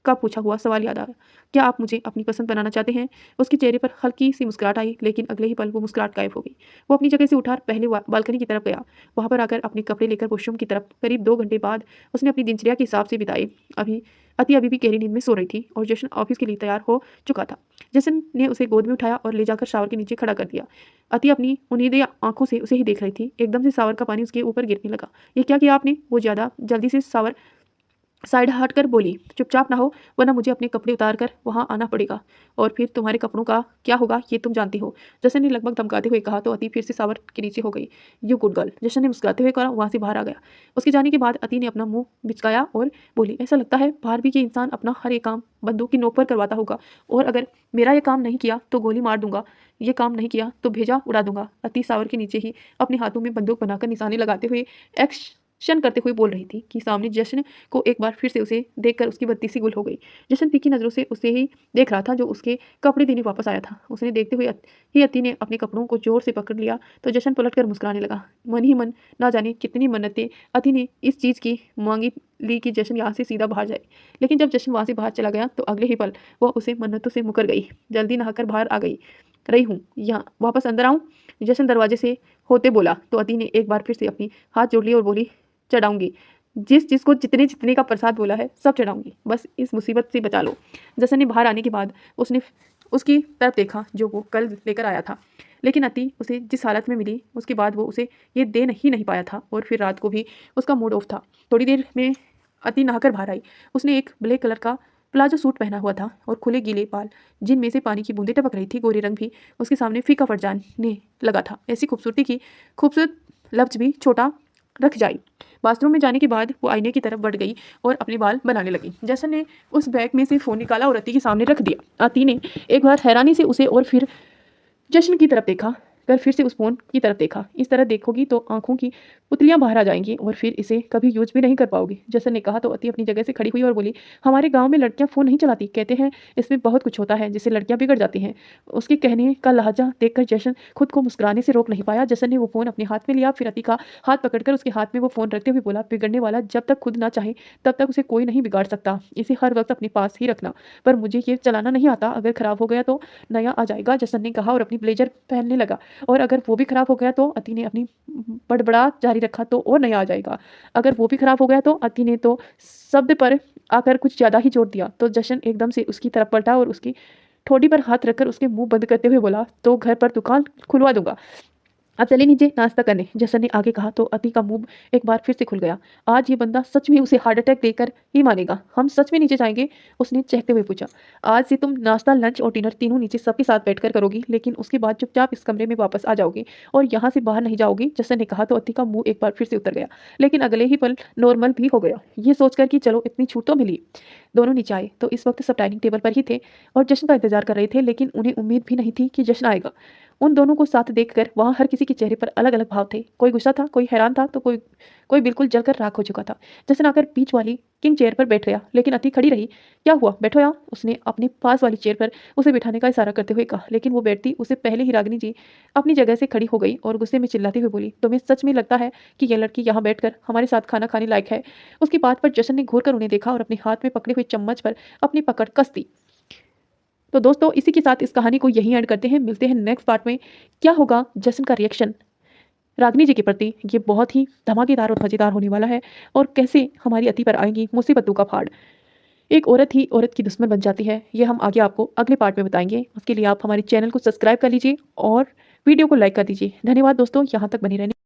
का पूछा हुआ सवाल याद आया, क्या आप मुझे अपनी पसंद बनाना चाहते हैं? उसके चेहरे पर हल्की सी मुस्कुराहट आई, लेकिन अगले ही पल वो मुस्कुराहट गायब हो गई। वो अपनी जगह से उठा पहले बालकनी की तरफ गया। वहां पर आकर अपने कपड़े लेकर वॉशरूम की तरफ करीब 2 घंटे बाद उसने अपनी दिनचर्या के हिसाब से बिताए। अति अभी भी गहरी नींद में सो रही थी और जशन ऑफिस के लिए तैयार हो चुका था। जशन ने उसे गोद में उठाया और ले जाकर शावर के नीचे खड़ा कर दिया। अति अपनी उन्नीदी आंखों से उसे ही देख रही थी। एकदम से शावर का पानी उसके ऊपर गिरने लगा। ये क्या किया आपने? वो ज्यादा जल्दी से शावर साइड हटकर बोली, चुपचाप ना हो वरना मुझे अपने कपड़े उतार कर वहां आना पड़ेगा, और फिर तुम्हारे कपड़ों का क्या होगा ये तुम जानती हो। जशन ने लगभग धमकाते हुए कहा तो अति फिर से सावर के नीचे हो गई। यू गुड गर्ल, जशन ने मुस्कुराते हुए कहा, वहां से बाहर आ गया। उसके जाने के बाद अति ने अपना मुंह बिचकाया और बोली, ऐसा लगता है बाहर भी कि इंसान अपना हर एक काम बंदूक की नोक पर करवाता होगा, और अगर मेरा ये काम नहीं किया तो गोली मार दूंगा, ये काम नहीं किया तो भेजा उड़ा दूंगा। अति सावर के नीचे ही अपने हाथों में बंदूक बनाकर निशाने लगाते हुए एक्शन करते हुए बोल रही थी कि सामने जशन को एक बार फिर से उसे देखकर उसकी बत्ती सी गुल हो गई। जशन तीखी नज़रों से उसे ही देख रहा था जो उसके कपड़े देने वापस आया था। उसने देखते हुए ही अति ने अपने कपड़ों को जोर से पकड़ लिया तो जशन पलटकर मुस्कुराने लगा। मन ही मन ना जाने कितनी मन्नतें अति ने इस चीज़ की मांगी ली कि जशन यहाँ से सीधा बाहर जाए, लेकिन जब जशन वहाँ से बाहर चला गया तो अगले ही पल वह उसे मन्नतों से मुकर गई। जल्दी नहाकर बाहर आ गई रही हूँ, यहाँ वापस अंदर आऊँ? जशन दरवाजे से होते बोला तो अति ने एक बार फिर से अपनी हाथ जोड़ लिए और बोली, चढ़ाऊंगी, जिस जिसको जितने जितने का प्रसाद बोला है सब चढ़ाऊंगी, बस इस मुसीबत से बचा लो। जसन ने बाहर आने के बाद उसने उसकी तरफ देखा जो वो कल लेकर आया था, लेकिन अति उसे जिस हालत में मिली उसके बाद वो उसे ये दे नहीं पाया था, और फिर रात को भी उसका मूड ऑफ था। थोड़ी देर में अति नहाकर बाहर आई। उसने एक ब्लैक कलर का प्लाजो सूट पहना हुआ था और खुले गीले बाल जिनमें से पानी की बूंदें टपक रही थी। गोरे रंग भी उसके सामने फीका पड़ जाने लगा था। ऐसी खूबसूरती की खूबसूरत लफ्ज भी छोटा रख जाई। बाथरूम में जाने के बाद वो आईने की तरफ बढ़ गई और अपने बाल बनाने लगी। जसन ने उस बैग में से फ़ोन निकाला और अति के सामने रख दिया। अति ने एक बार हैरानी से उसे और फिर जशन की तरफ देखा कर फिर से उस फ़ोन की तरफ देखा। इस तरह देखोगी तो आंखों की पुतलियां बाहर आ जाएंगी और फिर इसे कभी यूज भी नहीं कर पाओगी। जसन ने कहा तो अति अपनी जगह से खड़ी हुई और बोली, हमारे गांव में लड़कियां फ़ोन नहीं चलाती, कहते हैं इसमें बहुत कुछ होता है जिससे लड़कियां बिगड़ जाती हैं। उसके कहने का लहजा देखकर जशन खुद को मुस्कुराने से रोक नहीं पाया। जसन ने वो फ़ोन अपने हाथ में लिया, फिर अति का हाथ पकड़कर उसके हाथ में वो फ़ोन रखते हुए बोला, बिगड़ने वाला जब तक खुद ना चाहे तब तक उसे कोई नहीं बिगाड़ सकता, इसे हर वक्त अपने पास ही रखना। पर मुझे ये चलाना नहीं आता, अगर ख़राब हो गया तो नया आ जाएगा, जसन ने कहा और अपनी ब्लेजर पहनने लगा। और अगर वो भी खराब हो गया तो अति ने अपनी बड़बड़ा जारी रखा तो और नया आ जाएगा। अगर वो भी खराब हो गया तो अति ने तो शब्द पर आकर कुछ ज़्यादा ही जोर दिया। तो जशन एकदम से उसकी तरफ पलटा और उसकी ठोड़ी पर हाथ रखकर उसके मुंह बंद करते हुए बोला, तो घर पर दुकान खुलवा दूंगा, अब चले नीचे नाश्ता करने, जसन ने आगे कहा तो अति का मुंह एक बार फिर से खुल गया। आज ये बंदा सच में उसे हार्ट अटैक देकर ही मानेगा। हम सच में नीचे जाएंगे? उसने चहकते हुए पूछा। आज से तुम नाश्ता, लंच और डिनर तीनों नीचे सबके साथ बैठकर करोगी, लेकिन उसके बाद चुपचाप इस कमरे में वापस आ जाओगी और यहाँ से बाहर नहीं जाओगी, जसन ने कहा तो अति का मुंह एक बार फिर से उतर गया, लेकिन अगले ही पल नॉर्मल भी हो गया। ये सोचकर कि चलो इतनी छूट तो मिली। दोनों नीचे आए तो इस वक्त सब डाइनिंग टेबल पर ही थे और जशन का इंतजार कर रहे थे, लेकिन उन्हें उम्मीद भी नहीं थी कि जशन आएगा। उन दोनों को साथ देखकर वहाँ हर किसी के चेहरे पर अलग अलग भाव थे। कोई गुस्सा था, कोई हैरान था, तो कोई बिल्कुल जलकर राख हो चुका था। जसन आकर बीच वाली किंग चेयर पर बैठ गया, लेकिन अति खड़ी रही। क्या हुआ, बैठो यहाँ, उसने अपने पास वाली चेयर पर उसे बिठाने का इशारा करते हुए कहा, लेकिन वो बैठती उससे पहले ही रागिनी जी अपनी जगह से खड़ी हो गई और गुस्से में चिल्लाते हुए बोली, तुम्हें सच में लगता है कि यह लड़की यहाँ बैठकर हमारे साथ खाना खाने लायक है? उसकी बात पर जशन ने घूर कर उन्हें देखा और अपने हाथ में पकड़े हुए चम्मच पर अपनी पकड़ कस दी। तो दोस्तों इसी के साथ इस कहानी को यहीं ऐड करते हैं। मिलते हैं नेक्स्ट पार्ट में। क्या होगा जसन का रिएक्शन रागिनी जी के प्रति, ये बहुत ही धमाकेदार और मज़ेदार होने वाला है। और कैसे हमारी अति पर आएंगी मुसीबतों का फाड़, एक औरत ही औरत की दुश्मन बन जाती है, ये हम आगे आपको अगले पार्ट में बताएंगे। उसके लिए आप हमारे चैनल को सब्सक्राइब कर लीजिए और वीडियो को लाइक कर दीजिए। धन्यवाद दोस्तों, यहाँ तक बने रहने।